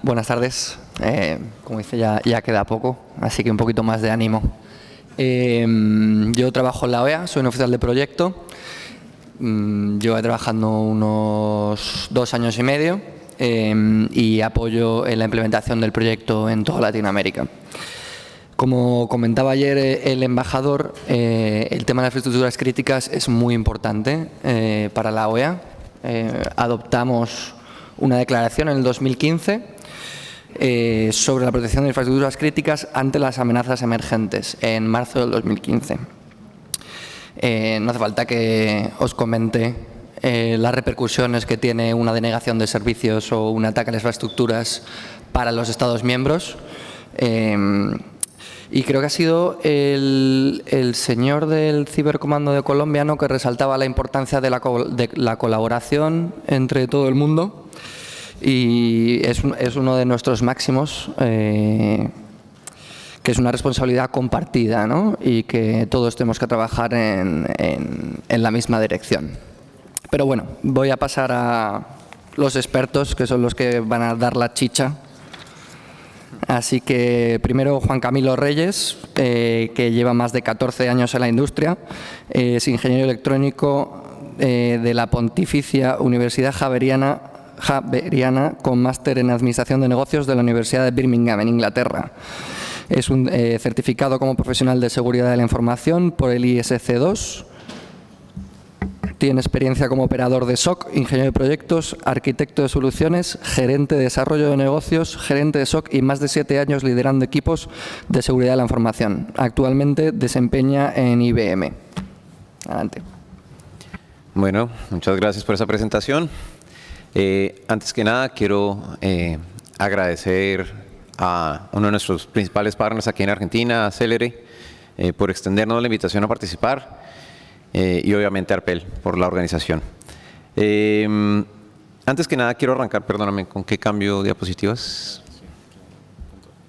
Buenas tardes. Como dice, ya queda poco, así que un poquito más de ánimo. Yo trabajo en la OEA, soy un oficial de proyecto. Llevo trabajando unos 2 años y medio y apoyo en la implementación del proyecto en toda Latinoamérica. Como comentaba ayer el embajador, el tema de las infraestructuras críticas es muy importante para la OEA. Adoptamos una declaración en el 2015 sobre la protección de infraestructuras críticas ante las amenazas emergentes en marzo del 2015. No hace falta que os comente las repercusiones que tiene una denegación de servicios o un ataque a las infraestructuras para los Estados miembros. Y creo que ha sido el señor del Cibercomando de Colombia, ¿no?, que resaltaba la importancia de la colaboración entre todo el mundo, y es uno de nuestros máximos, que es una responsabilidad compartida, ¿no?, y que todos tenemos que trabajar en la misma dirección. Pero bueno, voy a pasar a los expertos, que son los que van a dar la chicha. Así que primero Juan Camilo Reyes, que lleva más de 14 años en la industria, es ingeniero electrónico de la Pontificia Universidad Javeriana con máster en Administración de Negocios de la Universidad de Birmingham, en Inglaterra. Es un certificado como profesional de seguridad de la información por el ISC2. Tiene experiencia como operador de SOC, ingeniero de proyectos, arquitecto de soluciones, gerente de desarrollo de negocios, gerente de SOC y más de 7 años liderando equipos de seguridad de la información. Actualmente desempeña en IBM. Adelante. Bueno, muchas gracias por esa presentación. Antes que nada, quiero agradecer a uno de nuestros principales partners aquí en Argentina, a Celere, por extendernos la invitación a participar. Y obviamente Arpel por la organización. Antes que nada quiero arrancar, perdóname, ¿con qué cambio diapositivas?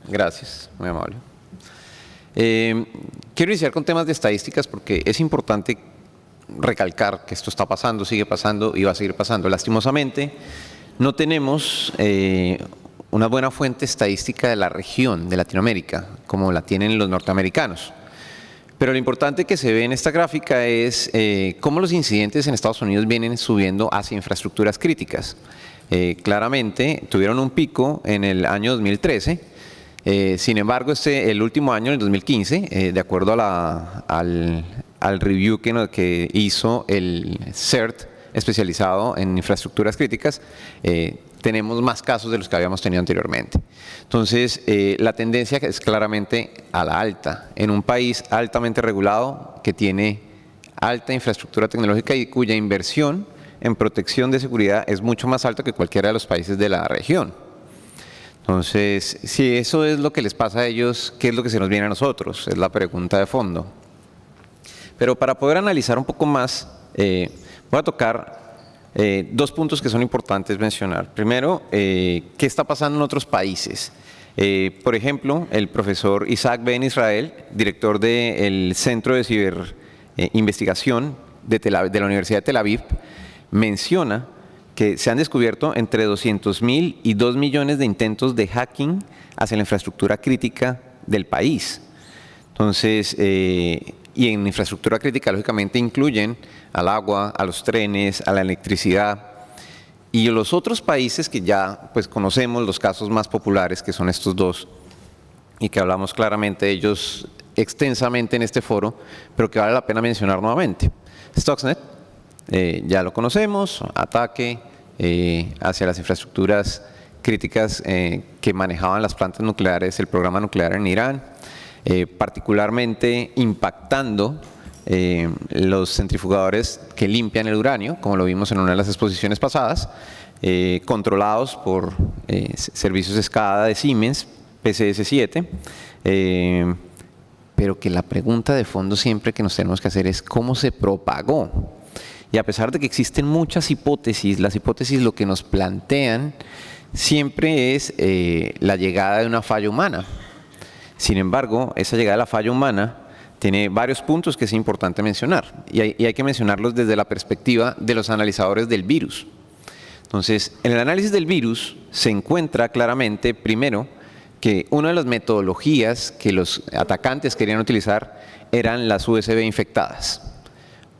Gracias, muy amable. Quiero iniciar con temas de estadísticas porque es importante recalcar que esto está pasando, sigue pasando y va a seguir pasando. Lastimosamente, no tenemos una buena fuente estadística de la región de Latinoamérica, como la tienen los norteamericanos. Pero lo importante que se ve en esta gráfica es cómo los incidentes en Estados Unidos vienen subiendo hacia infraestructuras críticas. Claramente tuvieron un pico en el año 2013, sin embargo el último año, el 2015, de acuerdo al review que hizo el CERT especializado en infraestructuras críticas, tenemos más casos de los que habíamos tenido anteriormente. Entonces, la tendencia es claramente a la alta. En un país altamente regulado que tiene alta infraestructura tecnológica y cuya inversión en protección de seguridad es mucho más alta que cualquiera de los países de la región. Entonces, si eso es lo que les pasa a ellos, ¿qué es lo que se nos viene a nosotros? Es la pregunta de fondo. Pero para poder analizar un poco más, voy a tocar 2 puntos que son importantes mencionar. Primero, ¿qué está pasando en otros países? Por ejemplo, el profesor Isaac Ben Israel, director del Centro de Ciberinvestigación de la Universidad de Tel Aviv, menciona que se han descubierto entre 200.000 y 2 millones de intentos de hacking hacia la infraestructura crítica del país. Entonces, y en infraestructura crítica, lógicamente, incluyen al agua, a los trenes, a la electricidad. Y los otros países que ya pues, conocemos, los casos más populares, que son estos 2, y que hablamos claramente de ellos extensamente en este foro, pero que vale la pena mencionar nuevamente. Stuxnet, ya lo conocemos, ataque hacia las infraestructuras críticas que manejaban las plantas nucleares, el programa nuclear en Irán, particularmente impactando los centrifugadores que limpian el uranio, como lo vimos en una de las exposiciones pasadas, controlados por servicios de SCADA de Siemens, PCS7, pero que la pregunta de fondo siempre que nos tenemos que hacer es ¿cómo se propagó? Y a pesar de que existen muchas hipótesis, las hipótesis lo que nos plantean siempre es la llegada de una falla humana. Sin embargo, esa llegada de la falla humana tiene varios puntos que es importante mencionar y hay que mencionarlos desde la perspectiva de los analizadores del virus. Entonces, en el análisis del virus se encuentra claramente, primero, que una de las metodologías que los atacantes querían utilizar eran las USB infectadas.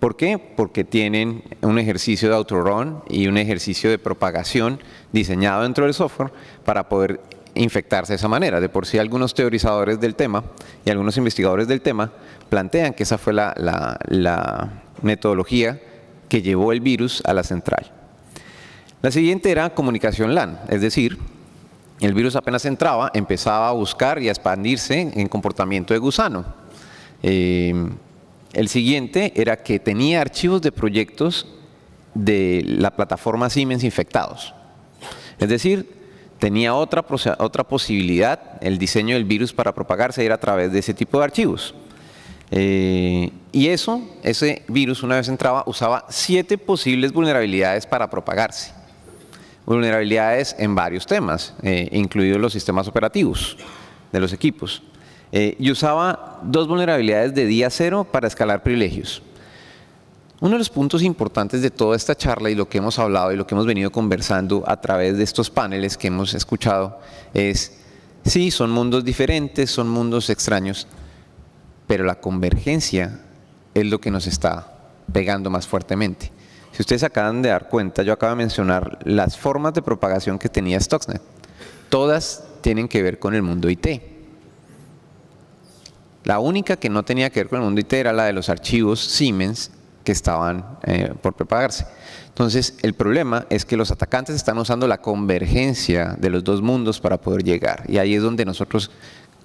¿Por qué? Porque tienen un ejercicio de autorun y un ejercicio de propagación diseñado dentro del software para poder infectarse de esa manera. De por sí algunos teorizadores del tema y algunos investigadores del tema plantean que esa fue la metodología que llevó el virus a la central. La siguiente era comunicación LAN, es decir, el virus apenas entraba, empezaba a buscar y a expandirse en comportamiento de gusano. El siguiente era que tenía archivos de proyectos de la plataforma Siemens infectados. Es decir, tenía otra posibilidad, el diseño del virus para propagarse era a través de ese tipo de archivos. Y ese virus, una vez entraba, usaba 7 posibles vulnerabilidades para propagarse. Vulnerabilidades en varios temas, incluidos los sistemas operativos de los equipos. Y usaba 2 vulnerabilidades de día cero para escalar privilegios. Uno de los puntos importantes de toda esta charla y lo que hemos hablado y lo que hemos venido conversando a través de estos paneles que hemos escuchado es, sí, son mundos diferentes, son mundos extraños, pero la convergencia es lo que nos está pegando más fuertemente. Si ustedes acaban de dar cuenta, yo acabo de mencionar las formas de propagación que tenía Stuxnet. Todas tienen que ver con el mundo IT. La única que no tenía que ver con el mundo IT era la de los archivos Siemens que estaban por propagarse. Entonces, el problema es que los atacantes están usando la convergencia de los dos mundos para poder llegar. Y ahí es donde nosotros,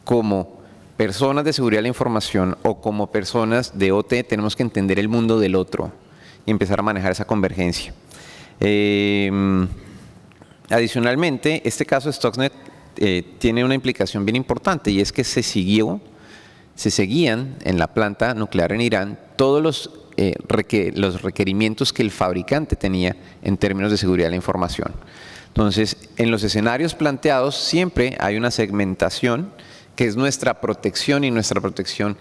como personas de seguridad de la información o como personas de OT, tenemos que entender el mundo del otro y empezar a manejar esa convergencia. Adicionalmente, este caso de Stuxnet tiene una implicación bien importante y es que se seguían en la planta nuclear en Irán todos los requerimientos que el fabricante tenía en términos de seguridad de la información. Entonces, en los escenarios planteados siempre hay una segmentación que es nuestra protección y nuestra protección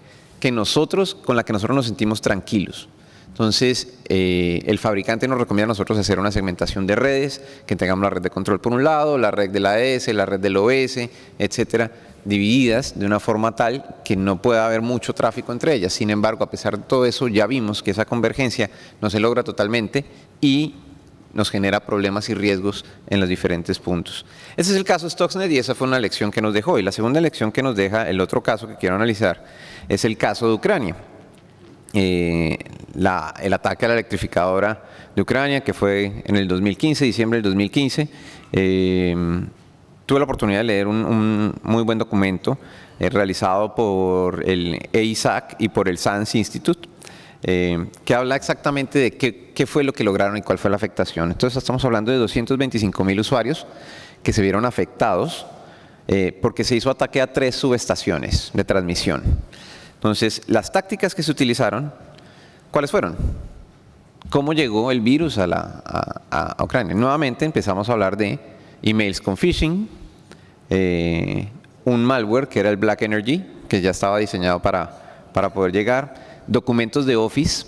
con la que nosotros nos sentimos tranquilos. Entonces, el fabricante nos recomienda a nosotros hacer una segmentación de redes, que tengamos la red de control por un lado, la red de la AES, la red del OS, etcétera, divididas de una forma tal que no pueda haber mucho tráfico entre ellas. Sin embargo, a pesar de todo eso, ya vimos que esa convergencia no se logra totalmente y nos genera problemas y riesgos en los diferentes puntos. Ese es el caso Stuxnet y esa fue una lección que nos dejó. Y la segunda lección que nos deja, el otro caso que quiero analizar, es el caso de Ucrania. El ataque a la electrificadora de Ucrania, que fue en el 2015, diciembre del 2015, tuve la oportunidad de leer un muy buen documento realizado por el EISAC y por el SANS Institute, que habla exactamente de qué fue lo que lograron y cuál fue la afectación. Entonces estamos hablando de 225.000 usuarios que se vieron afectados porque se hizo ataque a 3 subestaciones de transmisión. Entonces, las tácticas que se utilizaron, ¿cuáles fueron? ¿Cómo llegó el virus a Ucrania? Nuevamente empezamos a hablar de emails con phishing, un malware que era el Black Energy, que ya estaba diseñado para poder llegar, documentos de Office,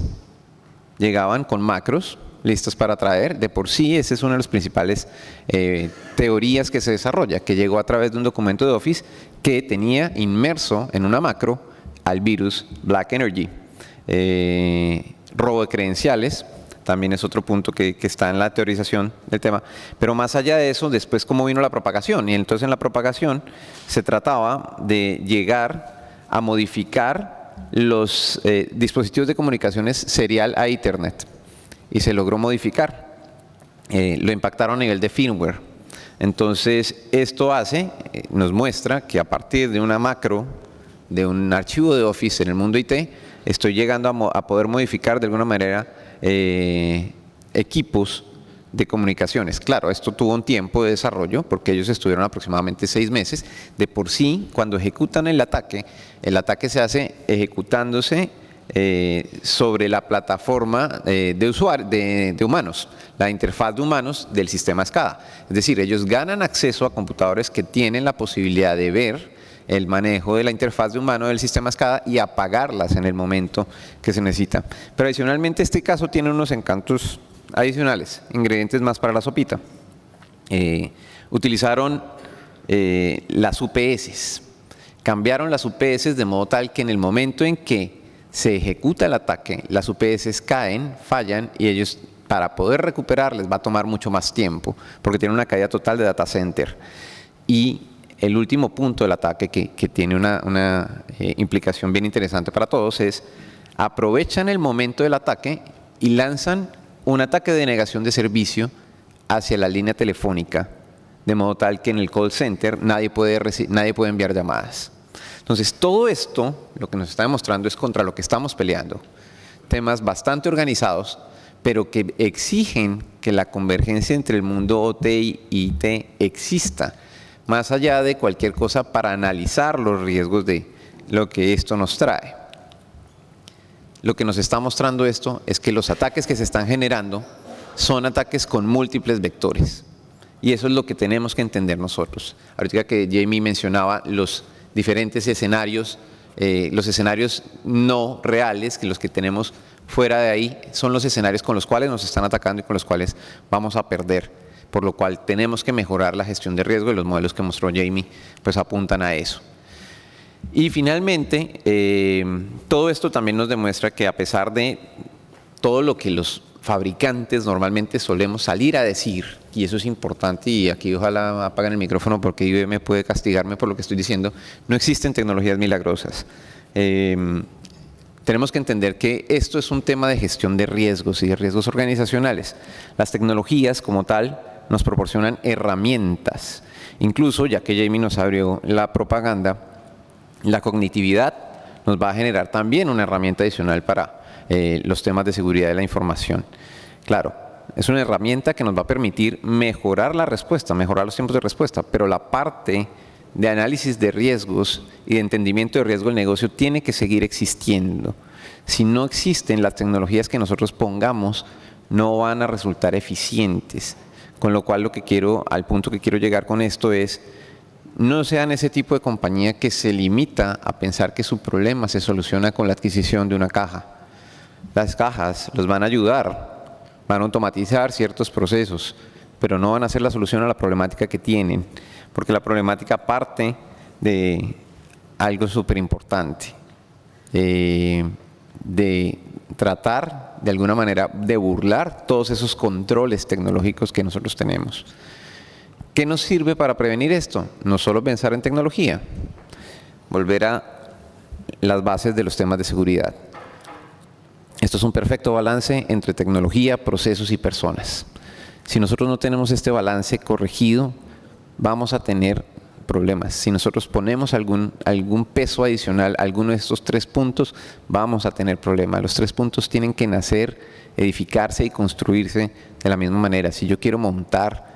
llegaban con macros listos para traer. De por sí, esa es una de las principales teorías que se desarrolla, que llegó a través de un documento de Office que tenía inmerso en una macro al virus Black Energy. Robo de credenciales, también es otro punto que está en la teorización del tema. Pero más allá de eso, después cómo vino la propagación. Y entonces en la propagación se trataba de llegar a modificar los dispositivos de comunicaciones serial a Ethernet. Y se logró modificar. Lo impactaron a nivel de firmware. Entonces esto nos muestra que a partir de una macro, de un archivo de Office en el mundo IT, estoy llegando a poder modificar de alguna manera equipos de comunicaciones. Claro, esto tuvo un tiempo de desarrollo porque ellos estuvieron aproximadamente 6 meses. De por sí, cuando ejecutan el ataque se hace ejecutándose sobre la plataforma de humanos, la interfaz de humanos del sistema SCADA. Es decir, ellos ganan acceso a computadores que tienen la posibilidad de ver el manejo de la interfaz de humano del sistema SCADA y apagarlas en el momento que se necesita. Pero adicionalmente este caso tiene unos encantos adicionales, ingredientes más para la sopita. Utilizaron las UPS, cambiaron las UPS de modo tal que en el momento en que se ejecuta el ataque, las UPS caen, fallan y ellos, para poder recuperar, les va a tomar mucho más tiempo porque tienen una caída total de data center. Y el último punto del ataque que tiene una implicación bien interesante para todos es: aprovechan el momento del ataque y lanzan un ataque de denegación de servicio hacia la línea telefónica, de modo tal que en el call center nadie puede enviar llamadas. Entonces, todo esto lo que nos está demostrando es contra lo que estamos peleando. Temas bastante organizados, pero que exigen que la convergencia entre el mundo OT y IT exista, más allá de cualquier cosa, para analizar los riesgos de lo que esto nos trae. Lo que nos está mostrando esto es que los ataques que se están generando son ataques con múltiples vectores. Y eso es lo que tenemos que entender nosotros. Ahorita que Jamie mencionaba los diferentes escenarios, los escenarios no reales, que los que tenemos fuera de ahí son los escenarios con los cuales nos están atacando y con los cuales vamos a perder. Por lo cual tenemos que mejorar la gestión de riesgo, y los modelos que mostró Jamie pues apuntan a eso. Y finalmente, todo esto también nos demuestra que a pesar de todo lo que los fabricantes normalmente solemos salir a decir, y eso es importante, y aquí ojalá apaguen el micrófono porque IBM puede castigarme por lo que estoy diciendo, no existen tecnologías milagrosas. Tenemos que entender que esto es un tema de gestión de riesgos y de riesgos organizacionales. Las tecnologías como tal nos proporcionan herramientas. Incluso, ya que Jamie nos abrió la propaganda, la cognitividad nos va a generar también una herramienta adicional para los temas de seguridad de la información. Claro, es una herramienta que nos va a permitir mejorar la respuesta, mejorar los tiempos de respuesta, pero la parte de análisis de riesgos y de entendimiento de riesgo del negocio tiene que seguir existiendo. Si no existen, las tecnologías que nosotros pongamos no van a resultar eficientes. Con lo cual al punto que quiero llegar con esto es: no sean ese tipo de compañía que se limita a pensar que su problema se soluciona con la adquisición de una caja. Las cajas los van a ayudar, van a automatizar ciertos procesos, pero no van a ser la solución a la problemática que tienen, porque la problemática parte de algo súper importante, de tratar de alguna manera de burlar todos esos controles tecnológicos que nosotros tenemos. ¿Qué nos sirve para prevenir esto? No solo pensar en tecnología, volver a las bases de los temas de seguridad. Esto es un perfecto balance entre tecnología, procesos y personas. Si nosotros no tenemos este balance corregido, vamos a tener problemas. Si nosotros ponemos algún peso adicional a alguno de estos 3 puntos, vamos a tener problemas. Los 3 puntos tienen que nacer, edificarse y construirse de la misma manera. Si yo quiero montar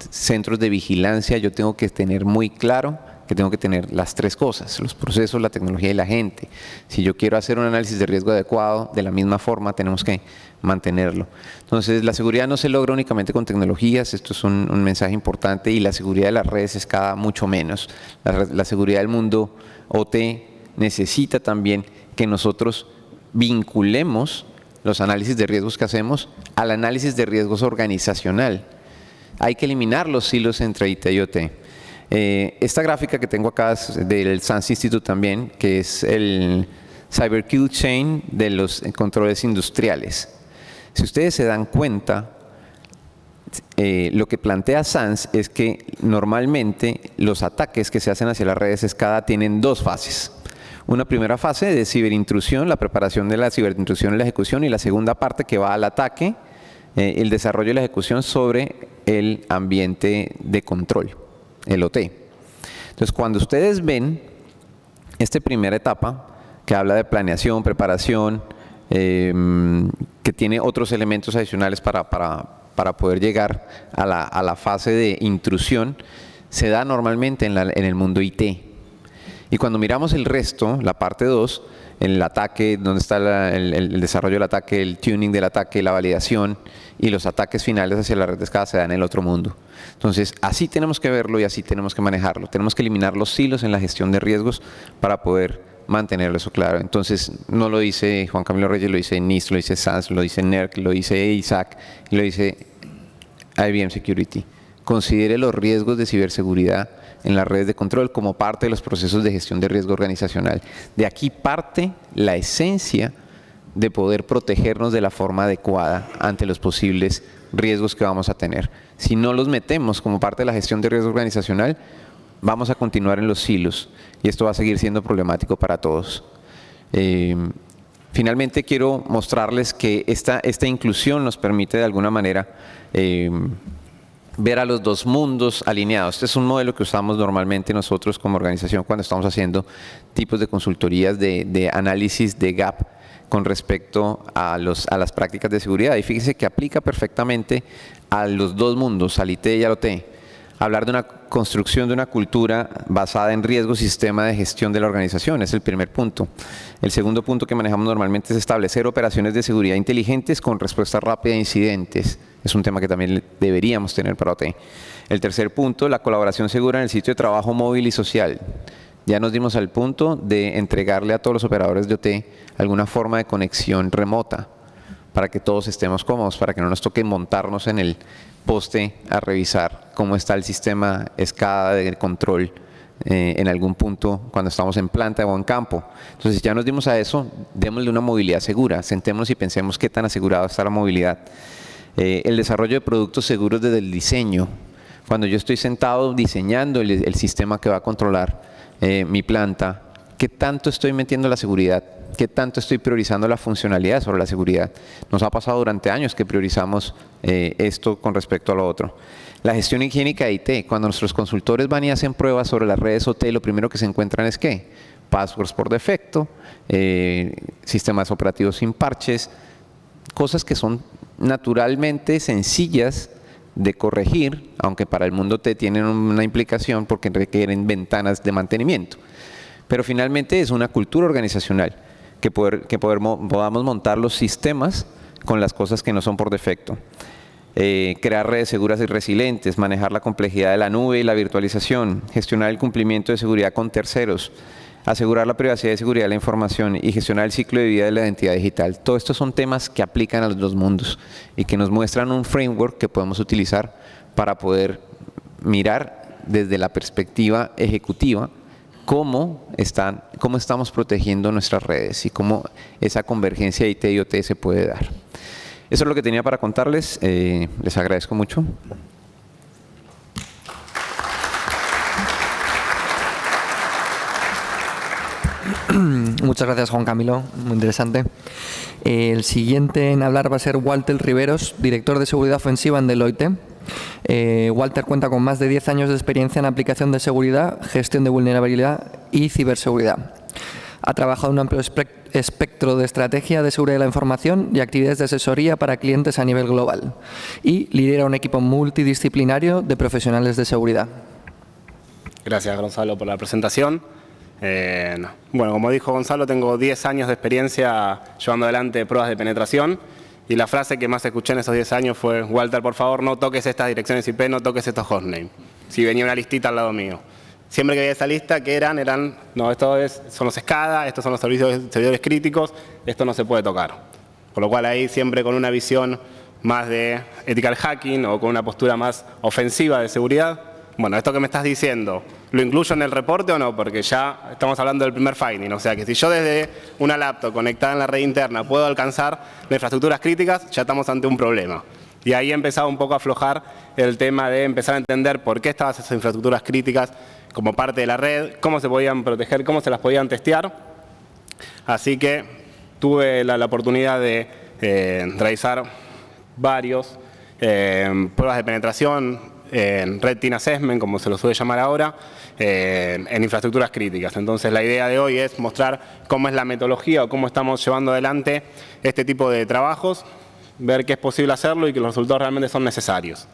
centros de vigilancia, yo tengo que tener muy claro que tengo que tener las 3 cosas: los procesos, la tecnología y la gente. Si yo quiero hacer un análisis de riesgo adecuado, de la misma forma tenemos que mantenerlo. Entonces, la seguridad no se logra únicamente con tecnologías, esto es un mensaje importante, y la seguridad de las redes es mucho menos. La seguridad del mundo OT necesita también que nosotros vinculemos los análisis de riesgos que hacemos al análisis de riesgos organizacional. Hay que eliminar los silos entre IT y OT. Esta gráfica que tengo acá es del SANS Institute también, que es el Cyber Kill Chain de los controles industriales. Si ustedes se dan cuenta, lo que plantea SANS es que normalmente los ataques que se hacen hacia las redes SCADA tienen 2 fases. Una primera fase de ciberintrusión, la preparación de la ciberintrusión y la ejecución, y la segunda parte que va al ataque, el desarrollo y la ejecución sobre el ambiente de control, el OT. Entonces, cuando ustedes ven esta primera etapa, que habla de planeación, preparación, que tiene otros elementos adicionales para poder llegar a la fase de intrusión, se da normalmente en el mundo IT. Y cuando miramos el resto, la parte 2, el ataque, donde está el desarrollo del ataque, el tuning del ataque, la validación y los ataques finales hacia la red de escala, se dan en el otro mundo. Entonces, así tenemos que verlo y así tenemos que manejarlo. Tenemos que eliminar los silos en la gestión de riesgos para poder mantener eso claro. Entonces, no lo dice Juan Camilo Reyes, lo dice NIST, lo dice SANS, lo dice NERC, lo dice ISAC, y lo dice IBM Security. Considere los riesgos de ciberseguridad en las redes de control como parte de los procesos de gestión de riesgo organizacional. De aquí parte la esencia de poder protegernos de la forma adecuada ante los posibles riesgos que vamos a tener. Si no los metemos como parte de la gestión de riesgo organizacional, vamos a continuar en los silos y esto va a seguir siendo problemático para todos. Finalmente quiero mostrarles que esta inclusión nos permite de alguna manera ver a los dos mundos alineados. Este es un modelo que usamos normalmente nosotros como organización cuando estamos haciendo tipos de consultorías de análisis de gap con respecto a las prácticas de seguridad. Y fíjense que aplica perfectamente a los dos mundos, al IT y al OT. Hablar de una construcción de una cultura basada en riesgos y sistema de gestión de la organización es el primer punto. El segundo punto que manejamos normalmente es establecer operaciones de seguridad inteligentes con respuesta rápida a incidentes. Es un tema que también deberíamos tener para OT. El tercer punto, la colaboración segura en el sitio de trabajo móvil y social. Ya nos dimos al punto de entregarle a todos los operadores de OT alguna forma de conexión remota para que todos estemos cómodos, para que no nos toque montarnos en el poste a revisar cómo está el sistema SCADA de control en algún punto cuando estamos en planta o en campo. Entonces ya nos dimos a eso, démosle una movilidad segura, sentémonos y pensemos qué tan asegurado está la movilidad. El desarrollo de productos seguros desde el diseño. Cuando yo estoy sentado diseñando el sistema que va a controlar mi planta, ¿qué tanto estoy metiendo la seguridad? ¿Qué tanto estoy priorizando la funcionalidad sobre la seguridad? Nos ha pasado durante años que priorizamos esto con respecto a lo otro. La gestión higiénica de IT. Cuando nuestros consultores van y hacen pruebas sobre las redes OT, lo primero que se encuentran es ¿qué? Passwords por defecto, sistemas operativos sin parches, cosas que son naturalmente sencillas de corregir, aunque para el mundo OT tienen una implicación porque requieren ventanas de mantenimiento. Pero finalmente es una cultura organizacional que podamos montar los sistemas con las cosas que no son por defecto. Crear redes seguras y resilientes, manejar la complejidad de la nube y la virtualización, gestionar el cumplimiento de seguridad con terceros, asegurar la privacidad y seguridad de la información y gestionar el ciclo de vida de la identidad digital. Todo estos son temas que aplican a los dos mundos y que nos muestran un framework que podemos utilizar para poder mirar desde la perspectiva ejecutiva cómo estamos protegiendo nuestras redes y cómo esa convergencia IT y OT se puede dar. Eso es lo que tenía para contarles. Les agradezco mucho. Muchas gracias, Juan Camilo. Muy interesante. El siguiente en hablar va a ser Walter Riveros, director de seguridad ofensiva en Deloitte. Walter cuenta con más de 10 años de experiencia en aplicación de seguridad, gestión de vulnerabilidad y ciberseguridad. Ha trabajado en un amplio espectro de estrategia de seguridad de la información y actividades de asesoría para clientes a nivel global. Y lidera un equipo multidisciplinario de profesionales de seguridad. Gracias, Gonzalo, por la presentación. Bueno, como dijo Gonzalo, tengo 10 años de experiencia llevando adelante pruebas de penetración. Y la frase que más escuché en esos 10 años fue: Walter, por favor, no toques estas direcciones IP, no toques estos hostnames. Si venía una listita al lado mío. Siempre que veía esa lista, ¿qué eran? No, son los SCADA, estos son los servidores críticos, esto no se puede tocar. Por lo cual ahí siempre con una visión más de ethical hacking o con una postura más ofensiva de seguridad. Bueno, esto que me estás diciendo, ¿lo incluyo en el reporte o no? Porque ya estamos hablando del primer finding. O sea que si yo desde una laptop conectada en la red interna puedo alcanzar las infraestructuras críticas, ya estamos ante un problema. Y ahí he empezado un poco a aflojar el tema de empezar a entender por qué estaban esas infraestructuras críticas como parte de la red, cómo se podían proteger, cómo se las podían testear. Así que tuve la oportunidad de realizar varios pruebas de penetración en Red Team Assessment, como se lo suele llamar ahora, en infraestructuras críticas. Entonces la idea de hoy es mostrar cómo es la metodología o cómo estamos llevando adelante este tipo de trabajos, ver que es posible hacerlo y que los resultados realmente son necesarios.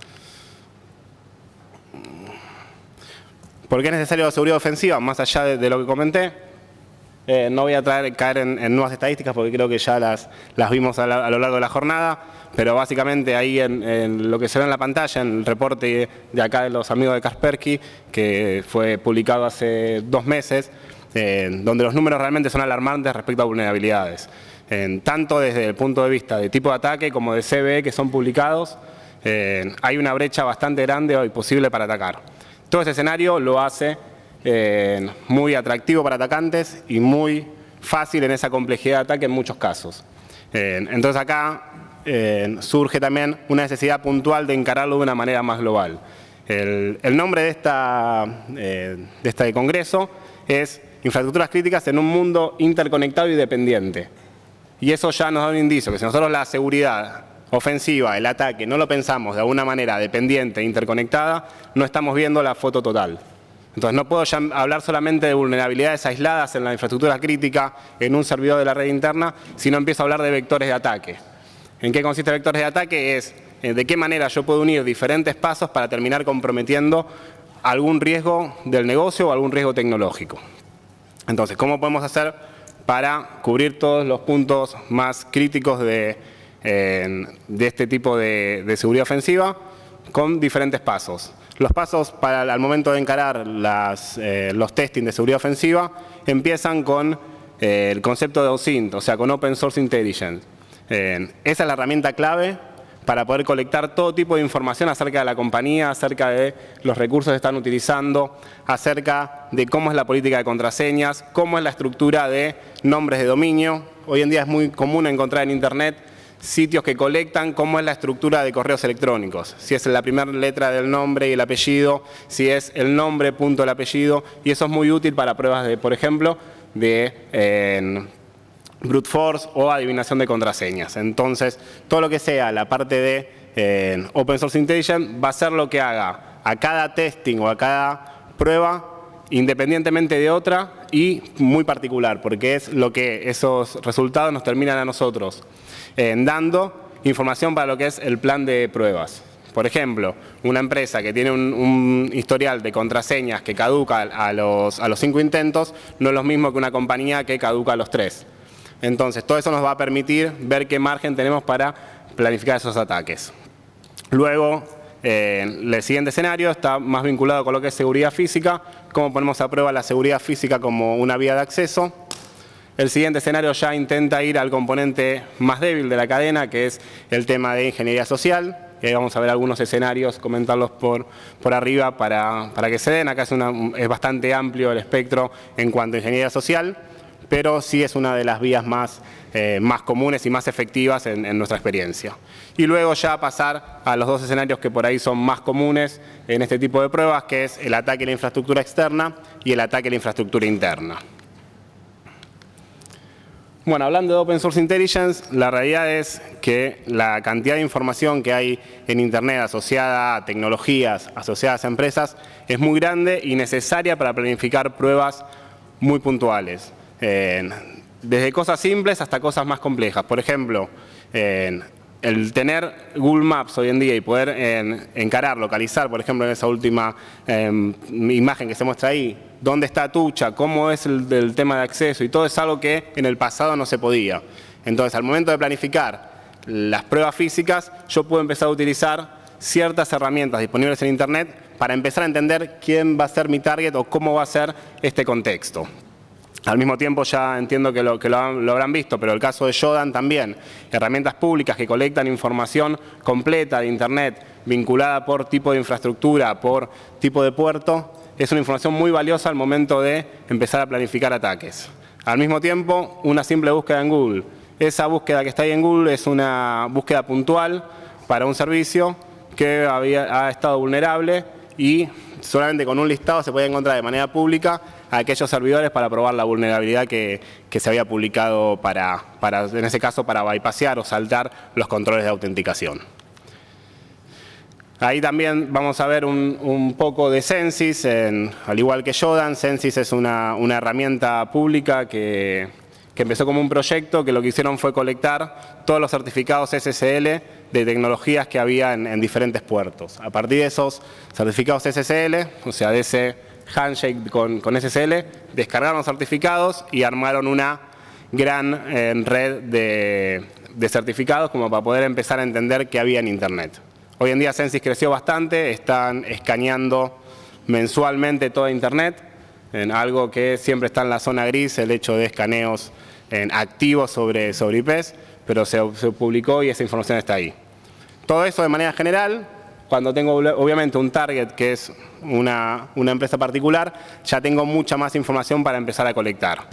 ¿Por qué es necesario la seguridad ofensiva? Más allá de lo que comenté, no voy a caer en nuevas estadísticas porque creo que ya las vimos a lo largo de la jornada, pero básicamente ahí en lo que se ve en la pantalla, en el reporte de acá de los amigos de Kaspersky, que fue publicado hace 2 meses, donde los números realmente son alarmantes respecto a vulnerabilidades. Tanto desde el punto de vista de tipo de ataque como de CVE que son publicados, hay una brecha bastante grande hoy posible para atacar. Todo ese escenario lo hace muy atractivo para atacantes y muy fácil en esa complejidad de ataque en muchos casos. Entonces acá surge también una necesidad puntual de encararlo de una manera más global. El nombre de este congreso es Infraestructuras críticas en un mundo interconectado y dependiente. Y eso ya nos da un indicio que si nosotros la seguridad ofensiva, el ataque, no lo pensamos de alguna manera dependiente e interconectada, no estamos viendo la foto total. Entonces no puedo ya hablar solamente de vulnerabilidades aisladas en la infraestructura crítica en un servidor de la red interna, sino empiezo a hablar de vectores de ataque. ¿En qué consiste vectores de ataque? Es de qué manera yo puedo unir diferentes pasos para terminar comprometiendo algún riesgo del negocio o algún riesgo tecnológico. Entonces, ¿cómo podemos hacer para cubrir todos los puntos más críticos de este tipo de seguridad ofensiva? Con diferentes pasos. Los pasos al momento de encarar los testing de seguridad ofensiva empiezan con el concepto de OSINT, o sea, con Open Source Intelligence. Esa es la herramienta clave para poder colectar todo tipo de información acerca de la compañía, acerca de los recursos que están utilizando, acerca de cómo es la política de contraseñas, cómo es la estructura de nombres de dominio. Hoy en día es muy común encontrar en Internet sitios que colectan cómo es la estructura de correos electrónicos, si es la primera letra del nombre y el apellido, si es el nombre, punto, el apellido, y eso es muy útil para pruebas de, por ejemplo, de brute force o adivinación de contraseñas. Entonces, todo lo que sea la parte de Open Source Intelligence va a ser lo que haga a cada testing o a cada prueba independientemente de otra y muy particular, porque es lo que esos resultados nos terminan a nosotros dando información para lo que es el plan de pruebas. Por ejemplo, una empresa que tiene un historial de contraseñas que caduca a los 5 intentos no es lo mismo que una compañía que caduca a los 3. Entonces, todo eso nos va a permitir ver qué margen tenemos para planificar esos ataques. Luego, el siguiente escenario está más vinculado con lo que es seguridad física, cómo ponemos a prueba la seguridad física como una vía de acceso. El siguiente escenario ya intenta ir al componente más débil de la cadena, que es el tema de ingeniería social. Y ahí vamos a ver algunos escenarios, comentarlos por arriba para que se den. Acá es bastante amplio el espectro en cuanto a ingeniería social, pero sí es una de las vías más comunes y más efectivas en nuestra experiencia. Y luego ya pasar a los dos escenarios que por ahí son más comunes en este tipo de pruebas, que es el ataque a la infraestructura externa y el ataque a la infraestructura interna. Bueno, hablando de Open Source Intelligence, la realidad es que la cantidad de información que hay en Internet asociada a tecnologías, asociadas a empresas, es muy grande y necesaria para planificar pruebas muy puntuales. Desde cosas simples hasta cosas más complejas. Por ejemplo, el tener Google Maps hoy en día y poder encarar, localizar, por ejemplo, en esa última imagen que se muestra ahí, dónde está Atucha, cómo es el tema de acceso y todo es algo que en el pasado no se podía. Entonces, al momento de planificar las pruebas físicas, yo puedo empezar a utilizar ciertas herramientas disponibles en Internet para empezar a entender quién va a ser mi target o cómo va a ser este contexto. Al mismo tiempo ya entiendo que lo habrán visto, pero el caso de Shodan también, herramientas públicas que colectan información completa de Internet vinculada por tipo de infraestructura, por tipo de puerto, es una información muy valiosa al momento de empezar a planificar ataques. Al mismo tiempo, una simple búsqueda en Google. Esa búsqueda que está ahí en Google es una búsqueda puntual para un servicio que ha estado vulnerable y solamente con un listado se puede encontrar de manera pública a aquellos servidores para probar la vulnerabilidad que se había publicado en ese caso, para bypassear o saltar los controles de autenticación. Ahí también vamos a ver un poco de Censys, al igual que Shodan. Censys es una herramienta pública que empezó como un proyecto que lo que hicieron fue colectar todos los certificados SSL de tecnologías que había en diferentes puertos. A partir de esos certificados SSL, o sea, de ese handshake con SSL, descargaron los certificados y armaron una gran red de certificados como para poder empezar a entender qué había en Internet. Hoy en día Censys creció bastante, están escaneando mensualmente toda Internet. en algo que siempre está en la zona gris, el hecho de escaneos activos sobre IPs, pero se publicó y esa información está ahí. Todo eso de manera general. Cuando tengo obviamente un target que es una empresa particular, ya tengo mucha más información para empezar a colectar.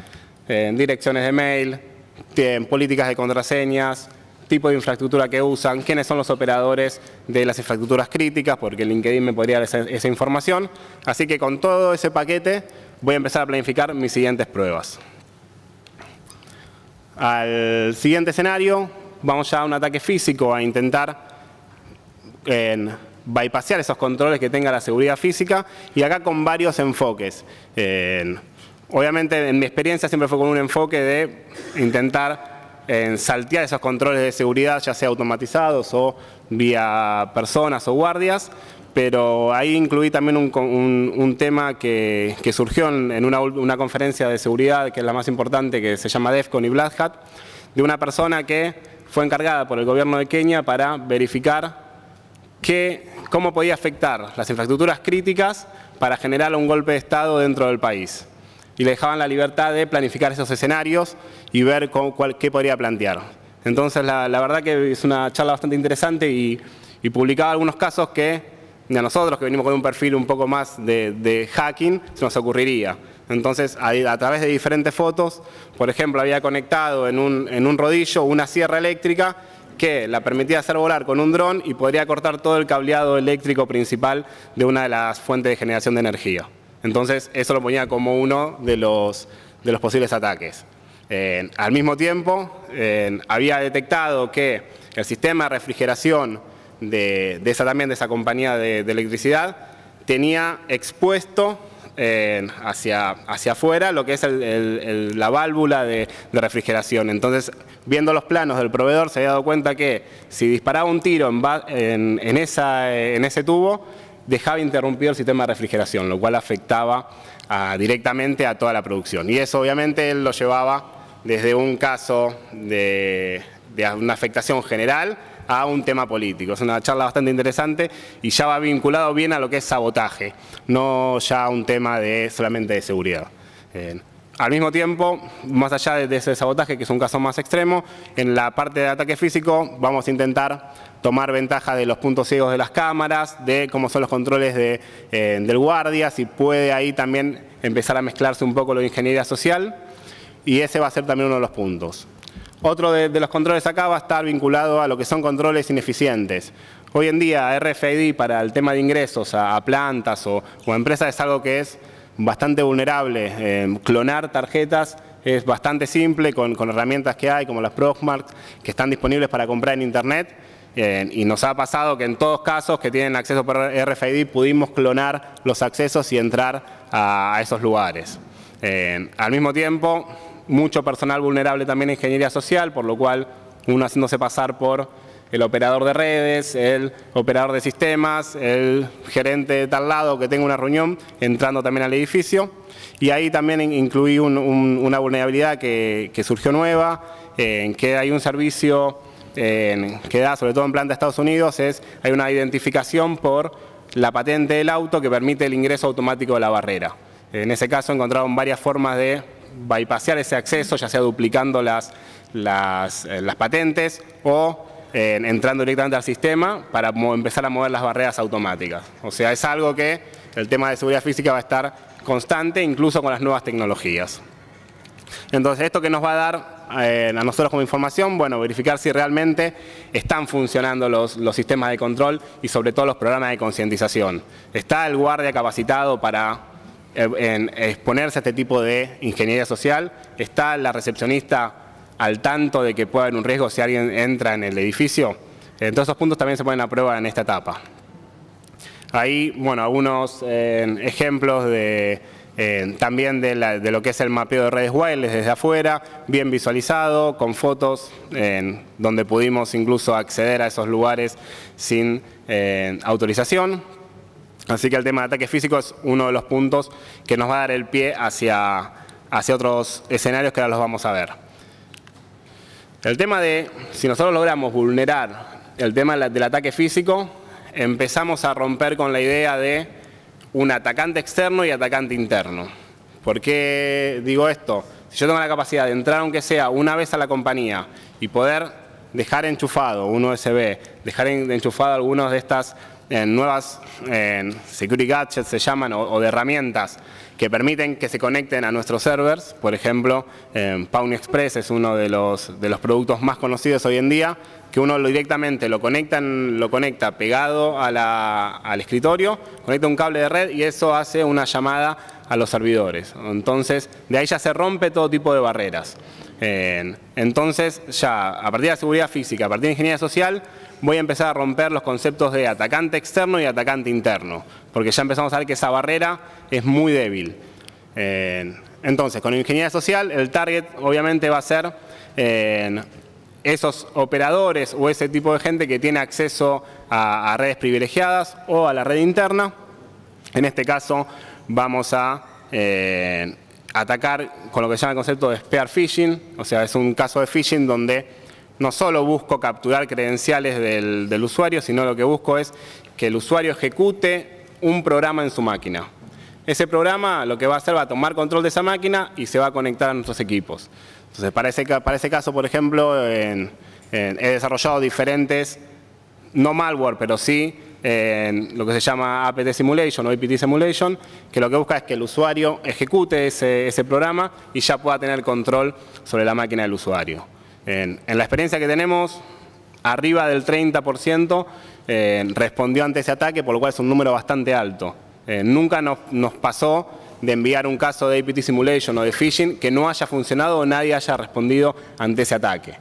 Direcciones de mail, políticas de contraseñas, tipo de infraestructura que usan, quiénes son los operadores de las infraestructuras críticas, porque LinkedIn me podría dar esa información. Así que con todo ese paquete voy a empezar a planificar mis siguientes pruebas. Al siguiente escenario, vamos ya a un ataque físico, a intentar bypassear esos controles que tenga la seguridad física, y acá con varios enfoques. Obviamente en mi experiencia siempre fue con un enfoque de intentar saltear esos controles de seguridad, ya sea automatizados o vía personas o guardias, pero ahí incluí también un tema que surgió en una conferencia de seguridad, que es la más importante, que se llama DEFCON y Black Hat, de una persona que fue encargada por el gobierno de Kenia para verificar cómo podía afectar las infraestructuras críticas para generar un golpe de Estado dentro del país. Y le dejaban la libertad de planificar esos escenarios y ver qué podría plantear. Entonces, la verdad que es una charla bastante interesante y publicaba algunos casos que a nosotros, que venimos con un perfil un poco más de hacking, se nos ocurriría. Entonces, a través de diferentes fotos, por ejemplo, había conectado en un rodillo una sierra eléctrica que la permitía hacer volar con un dron y podría cortar todo el cableado eléctrico principal de una de las fuentes de generación de energía. Entonces, eso lo ponía como uno de los posibles ataques. Al mismo tiempo, había detectado que el sistema de refrigeración de esa compañía de electricidad tenía expuesto hacia afuera lo que es la válvula de refrigeración. Entonces, viendo los planos del proveedor, se había dado cuenta que si disparaba un tiro en ese tubo, dejaba interrumpido el sistema de refrigeración, lo cual afectaba directamente a toda la producción. Y eso obviamente él lo llevaba desde un caso de una afectación general a un tema político. Es una charla bastante interesante y ya va vinculado bien a lo que es sabotaje, no ya a un tema solamente de seguridad. Al mismo tiempo, más allá de ese sabotaje, que es un caso más extremo, en la parte de ataque físico vamos a intentar tomar ventaja de los puntos ciegos de las cámaras, de cómo son los controles del guardia, si puede ahí también empezar a mezclarse un poco lo de ingeniería social, y ese va a ser también uno de los puntos. Otro de los controles acá va a estar vinculado a lo que son controles ineficientes. Hoy en día RFID para el tema de ingresos a plantas o empresas es algo que es bastante vulnerable. Clonar tarjetas es bastante simple con herramientas que hay como las Proxmark que están disponibles para comprar en internet. Y nos ha pasado que en todos casos que tienen acceso por RFID pudimos clonar los accesos y entrar a esos lugares. Al mismo tiempo, mucho personal vulnerable también en ingeniería social, por lo cual uno haciéndose pasar por el operador de redes, el operador de sistemas, el gerente de tal lado que tenga una reunión, entrando también al edificio. Y ahí también incluí una vulnerabilidad que surgió nueva, que hay un servicio que da, sobre todo en planta de Estados Unidos, hay una identificación por la patente del auto que permite el ingreso automático de la barrera. En ese caso encontraron varias formas de bypassear ese acceso, ya sea duplicando las patentes o entrando directamente al sistema para empezar a mover las barreras automáticas. O sea, es algo que el tema de seguridad física va a estar constante, incluso con las nuevas tecnologías. Entonces, ¿esto qué nos va a dar a nosotros como información? Bueno, verificar si realmente están funcionando los sistemas de control y sobre todo los programas de concientización. ¿Está el guardia capacitado para exponerse a este tipo de ingeniería social? ¿Está la recepcionista al tanto de que puede haber un riesgo si alguien entra en el edificio? Todos esos puntos también se ponen a prueba en esta etapa. Ahí, bueno, algunos ejemplos también de lo que es el mapeo de redes wireless desde afuera, bien visualizado, con fotos donde pudimos incluso acceder a esos lugares sin autorización. Así que el tema de ataque físico es uno de los puntos que nos va a dar el pie hacia otros escenarios que ahora los vamos a ver. El tema de, si nosotros logramos vulnerar el tema del ataque físico, empezamos a romper con la idea de un atacante externo y atacante interno. ¿Por qué digo esto? Si yo tengo la capacidad de entrar, aunque sea una vez a la compañía, y poder dejar enchufado un USB, dejar enchufado algunos de estas nuevas security gadgets se llaman, o de herramientas que permiten que se conecten a nuestros servers. Por ejemplo, Pwnie Express es uno de los productos más conocidos hoy en día, que uno directamente lo conecta pegado al escritorio, conecta un cable de red y eso hace una llamada a los servidores. Entonces, de ahí ya se rompe todo tipo de barreras. Entonces, ya a partir de la seguridad física, a partir de ingeniería social, voy a empezar a romper los conceptos de atacante externo y atacante interno, porque ya empezamos a ver que esa barrera es muy débil. Entonces, con ingeniería social, el target obviamente va a ser esos operadores o ese tipo de gente que tiene acceso a redes privilegiadas o a la red interna. En este caso, vamos a atacar con lo que se llama el concepto de spear phishing, o sea, es un caso de phishing donde no solo busco capturar credenciales del usuario, sino lo que busco es que el usuario ejecute un programa en su máquina. Ese programa lo que va a hacer va a tomar control de esa máquina y se va a conectar a nuestros equipos. Entonces, para ese caso, por ejemplo, he desarrollado diferentes, no malware, pero sí lo que se llama APT Simulation o APT Simulation, que lo que busca es que el usuario ejecute ese programa y ya pueda tener control sobre la máquina del usuario. En la experiencia que tenemos, arriba del 30% respondió ante ese ataque, por lo cual es un número bastante alto. Nunca nos pasó de enviar un caso de APT Simulation o de phishing que no haya funcionado o nadie haya respondido ante ese ataque.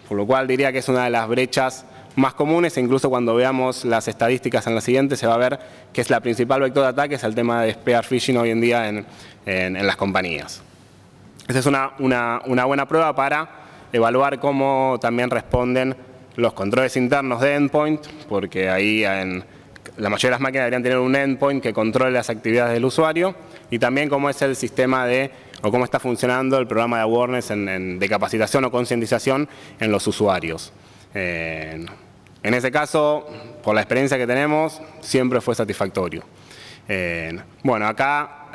Por lo cual diría que es una de las brechas más comunes, e incluso cuando veamos las estadísticas en la siguiente se va a ver que es la principal vector de ataque, es el tema de spear phishing hoy en día en las compañías. Esa es una buena prueba para evaluar cómo también responden los controles internos de endpoint, porque ahí la mayoría de las máquinas deberían tener un endpoint que controle las actividades del usuario, y también cómo es el sistema o cómo está funcionando el programa de awareness de capacitación o concientización en los usuarios. En ese caso, por la experiencia que tenemos, siempre fue satisfactorio. Bueno, acá,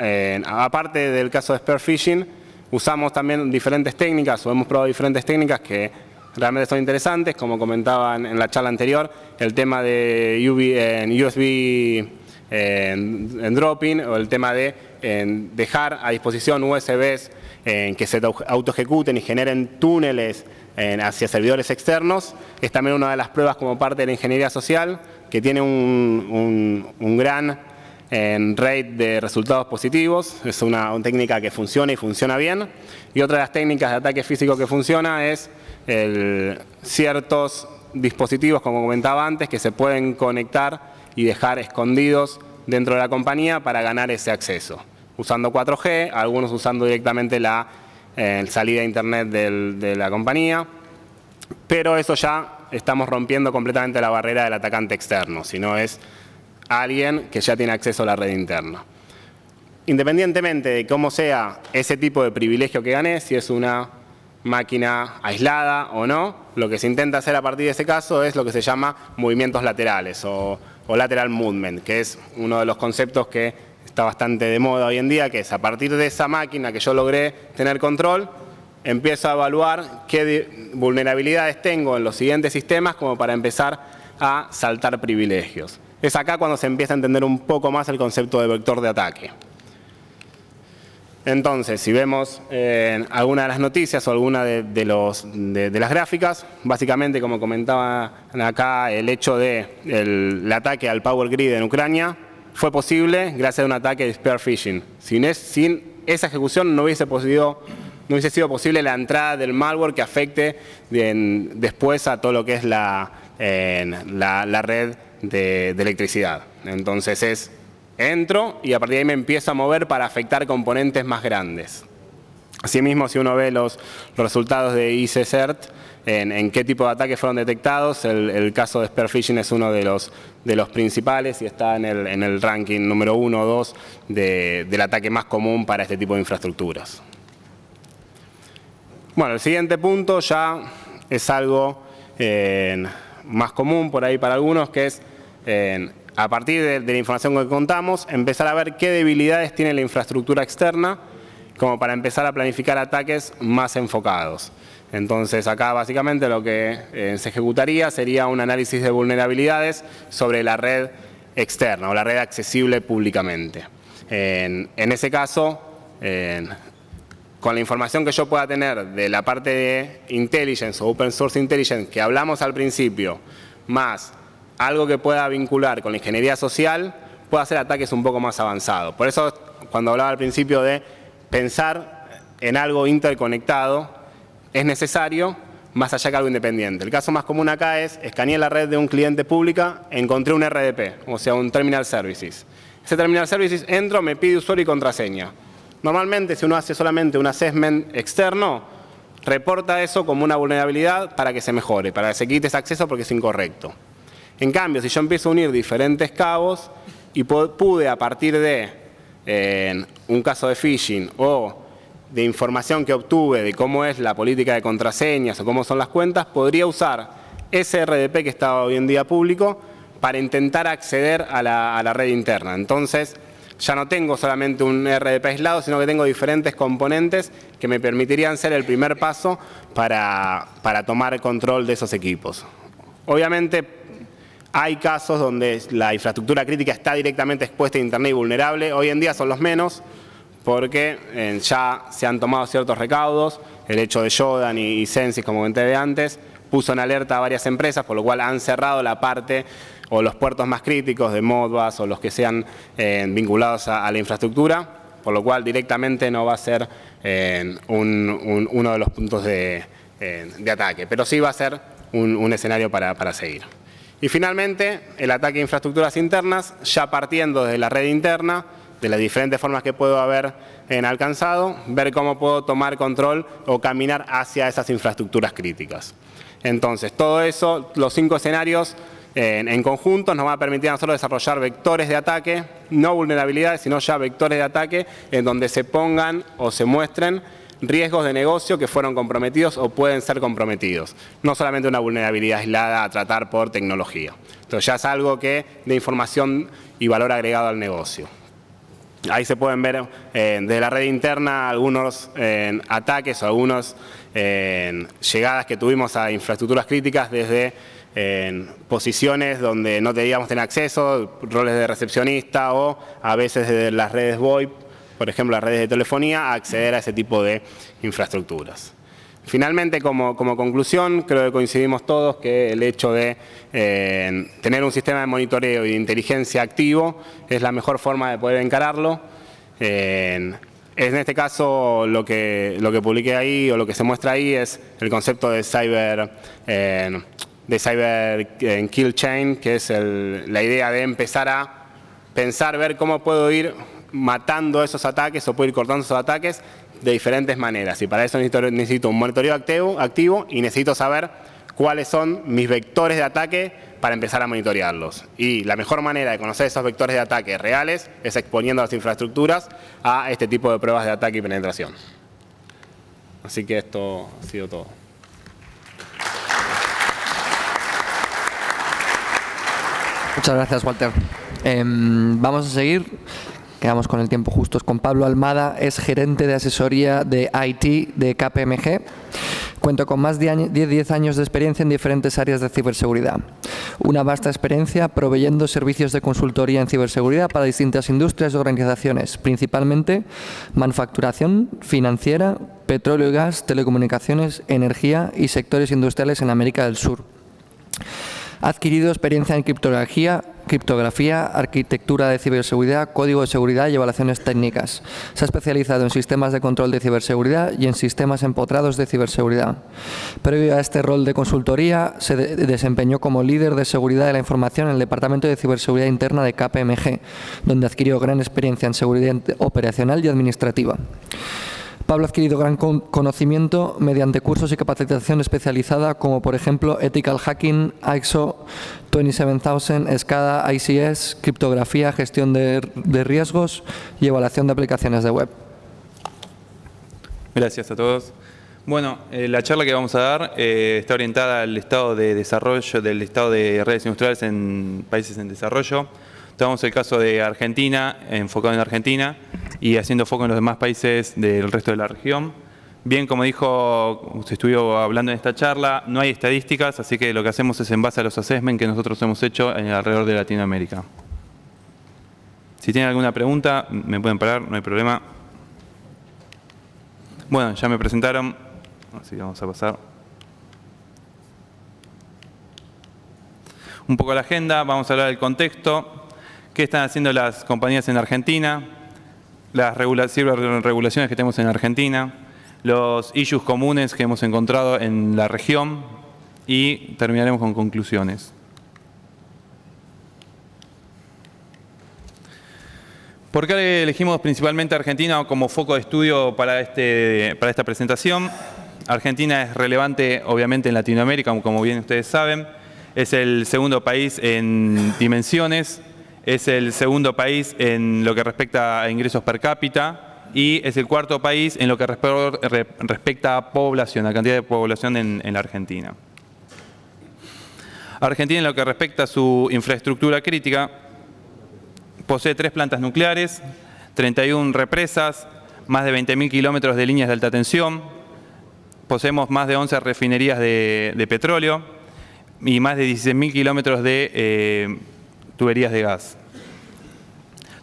aparte del caso de spear phishing, usamos también diferentes técnicas, o hemos probado diferentes técnicas que realmente son interesantes, como comentaban en la charla anterior, el tema de USB dropping, o el tema de dejar a disposición USBs que se auto-ejecuten y generen túneles hacia servidores externos. Es también una de las pruebas como parte de la ingeniería social, que tiene un gran rate de resultados positivos. Es una técnica que funciona y funciona bien. Y otra de las técnicas de ataque físico que funciona es ciertos dispositivos, como comentaba antes, que se pueden conectar y dejar escondidos dentro de la compañía para ganar ese acceso. Usando 4G, algunos usando directamente la salida a internet de la compañía, pero eso ya estamos rompiendo completamente la barrera del atacante externo, si no es alguien que ya tiene acceso a la red interna. Independientemente de cómo sea ese tipo de privilegio que gané, si es una máquina aislada o no, lo que se intenta hacer a partir de ese caso es lo que se llama movimientos laterales o lateral movement, que es uno de los conceptos que está bastante de moda hoy en día, que es a partir de esa máquina que yo logré tener control, empiezo a evaluar qué vulnerabilidades tengo en los siguientes sistemas como para empezar a saltar privilegios. Es acá cuando se empieza a entender un poco más el concepto de vector de ataque. Entonces, si vemos alguna de las noticias o alguna de las gráficas, básicamente, como comentaban acá, el hecho del ataque al Power Grid en Ucrania fue posible gracias a un ataque de spear phishing. Sin esa ejecución no hubiese sido posible la entrada del malware que afecte después a todo lo que es la red de electricidad. Entonces entro y a partir de ahí me empiezo a mover para afectar componentes más grandes. Asimismo, si uno ve los resultados de ICCERT, en qué tipo de ataques fueron detectados, el caso de spear phishing es uno de los principales y está en el ranking número 1 o 2 del ataque más común para este tipo de infraestructuras. Bueno, el siguiente punto ya es algo más común por ahí para algunos, que es a partir de la información que contamos, empezar a ver qué debilidades tiene la infraestructura externa como para empezar a planificar ataques más enfocados. Entonces acá básicamente lo que se ejecutaría sería un análisis de vulnerabilidades sobre la red externa o la red accesible públicamente. En ese caso, con la información que yo pueda tener de la parte de intelligence o open source intelligence que hablamos al principio, más algo que pueda vincular con la ingeniería social, puedo hacer ataques un poco más avanzados. Por eso, cuando hablaba al principio de pensar en algo interconectado, es necesario más allá que algo independiente. El caso más común acá es, escaneé la red de un cliente pública, encontré un RDP, o sea, un Terminal Services. Ese Terminal Services, entro, me pide usuario y contraseña. Normalmente, si uno hace solamente un assessment externo, reporta eso como una vulnerabilidad para que se mejore, para que se quite ese acceso porque es incorrecto. En cambio, si yo empiezo a unir diferentes cabos y pude a partir de un caso de phishing o de información que obtuve de cómo es la política de contraseñas o cómo son las cuentas, podría usar ese RDP que está hoy en día público para intentar acceder a la red interna. Entonces, ya no tengo solamente un RDP aislado, sino que tengo diferentes componentes que me permitirían ser el primer paso para tomar control de esos equipos. Obviamente, hay casos donde la infraestructura crítica está directamente expuesta a Internet y vulnerable. Hoy en día son los menos porque ya se han tomado ciertos recaudos. El hecho de Shodan y Censis, como comenté antes, puso en alerta a varias empresas, por lo cual han cerrado la parte o los puertos más críticos de Modbus o los que sean vinculados a la infraestructura, por lo cual directamente no va a ser uno de los puntos de ataque, pero sí va a ser un escenario para seguir. Y finalmente, el ataque a infraestructuras internas, ya partiendo de la red interna, de las diferentes formas que puedo haber alcanzado, ver cómo puedo tomar control o caminar hacia esas infraestructuras críticas. Entonces, todo eso, los 5 escenarios en conjunto nos va a permitir a nosotros desarrollar vectores de ataque, no vulnerabilidades, sino ya vectores de ataque en donde se pongan o se muestren riesgos de negocio que fueron comprometidos o pueden ser comprometidos. No solamente una vulnerabilidad aislada a tratar por tecnología. Entonces ya es algo que de información y valor agregado al negocio. Ahí se pueden ver de la red interna algunos ataques o algunas llegadas que tuvimos a infraestructuras críticas desde posiciones donde no teníamos tener acceso, roles de recepcionista o a veces desde las redes VoIP, por ejemplo las redes de telefonía, a acceder a ese tipo de infraestructuras. Finalmente, como conclusión, creo que coincidimos todos que el hecho de tener un sistema de monitoreo y de inteligencia activo es la mejor forma de poder encararlo. En este caso, lo que publiqué ahí o lo que se muestra ahí es el concepto de cyber kill chain, que es la idea de empezar a pensar, ver cómo puedo ir matando esos ataques o puedo ir cortando esos ataques de diferentes maneras. Y para eso necesito un monitoreo activo y necesito saber cuáles son mis vectores de ataque para empezar a monitorearlos. Y la mejor manera de conocer esos vectores de ataque reales es exponiendo las infraestructuras a este tipo de pruebas de ataque y penetración. Así que esto ha sido todo. Muchas gracias, Walter. Vamos a seguir. Quedamos con el tiempo justos con Pablo Almada, es gerente de asesoría de IT de KPMG. Cuento con más de 10 años de experiencia en diferentes áreas de ciberseguridad. Una vasta experiencia proveyendo servicios de consultoría en ciberseguridad para distintas industrias y organizaciones, principalmente manufacturación, financiera, petróleo y gas, telecomunicaciones, energía y sectores industriales en América del Sur. Ha adquirido experiencia en criptografía, arquitectura de ciberseguridad, código de seguridad y evaluaciones técnicas. Se ha especializado en sistemas de control de ciberseguridad y en sistemas empotrados de ciberseguridad. Previo a este rol de consultoría, se desempeñó como líder de seguridad de la información en el Departamento de Ciberseguridad Interna de KPMG, donde adquirió gran experiencia en seguridad operacional y administrativa. Pablo ha adquirido gran conocimiento mediante cursos y capacitación especializada como, por ejemplo, Ethical Hacking, ISO 27000, SCADA, ICS, criptografía, gestión de riesgos y evaluación de aplicaciones de web. Gracias a todos. Bueno, la charla que vamos a dar está orientada al estado de desarrollo del estado de redes industriales en países en desarrollo. Tomamos el caso de Argentina, enfocado en Argentina, y haciendo foco en los demás países del resto de la región. Bien, como dijo, usted estuvo hablando en esta charla, no hay estadísticas, así que lo que hacemos es en base a los assessments que nosotros hemos hecho alrededor de Latinoamérica. Si tienen alguna pregunta, me pueden parar, no hay problema. Bueno, ya me presentaron, así que vamos a pasar. Un poco la agenda, vamos a hablar del contexto, qué están haciendo las compañías en Argentina, las regulaciones que tenemos en Argentina, los issues comunes que hemos encontrado en la región y terminaremos con conclusiones. ¿Por qué elegimos principalmente Argentina como foco de estudio para esta presentación? Argentina es relevante obviamente en Latinoamérica, como bien ustedes saben. Es el segundo país en dimensiones, es el segundo país en lo que respecta a ingresos per cápita y es el cuarto país en lo que respecta a población, a cantidad de población en la Argentina. Argentina, en lo que respecta a su infraestructura crítica, posee 3 plantas nucleares, 31 represas, más de 20.000 kilómetros de líneas de alta tensión, poseemos más de 11 refinerías de petróleo y más de 16.000 kilómetros de tuberías de gas.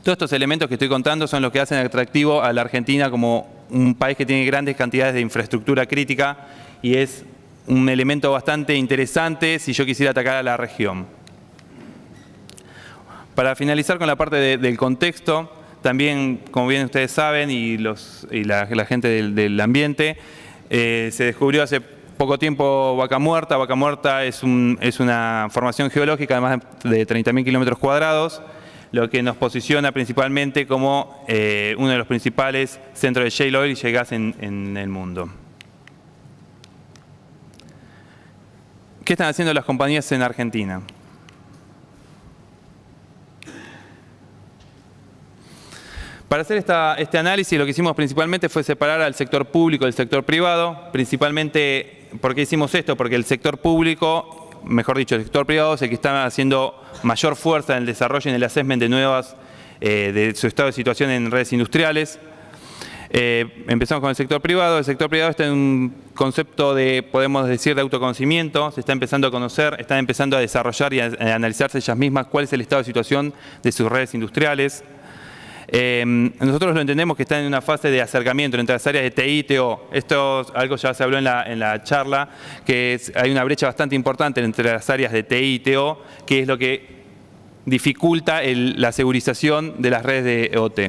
Todos estos elementos que estoy contando son los que hacen atractivo a la Argentina como un país que tiene grandes cantidades de infraestructura crítica y es un elemento bastante interesante si yo quisiera atacar a la región. Para finalizar con la parte del contexto, también, como bien ustedes saben, y la gente del ambiente, se descubrió hace poco tiempo Vaca Muerta. Vaca Muerta es una formación geológica de más de 30.000 kilómetros cuadrados, lo que nos posiciona principalmente como uno de los principales centros de shale oil y shale gas en el mundo. ¿Qué están haciendo las compañías en Argentina? Para hacer este análisis lo que hicimos principalmente fue separar al sector público del sector privado. Principalmente, ¿por qué hicimos esto? Porque el sector público, mejor dicho, el sector privado es el que está haciendo mayor fuerza en el desarrollo y en el assessment de su estado de situación en redes industriales. Empezamos con el sector privado. El sector privado está en un concepto podemos decir, de autoconocimiento. Se está empezando a conocer, están empezando a desarrollar y a analizarse ellas mismas cuál es el estado de situación de sus redes industriales. Nosotros lo entendemos que están en una fase de acercamiento entre las áreas de TI y TO. Esto algo ya se habló en la charla, que hay una brecha bastante importante entre las áreas de TI y TO, que es lo que dificulta la segurización de las redes de OT.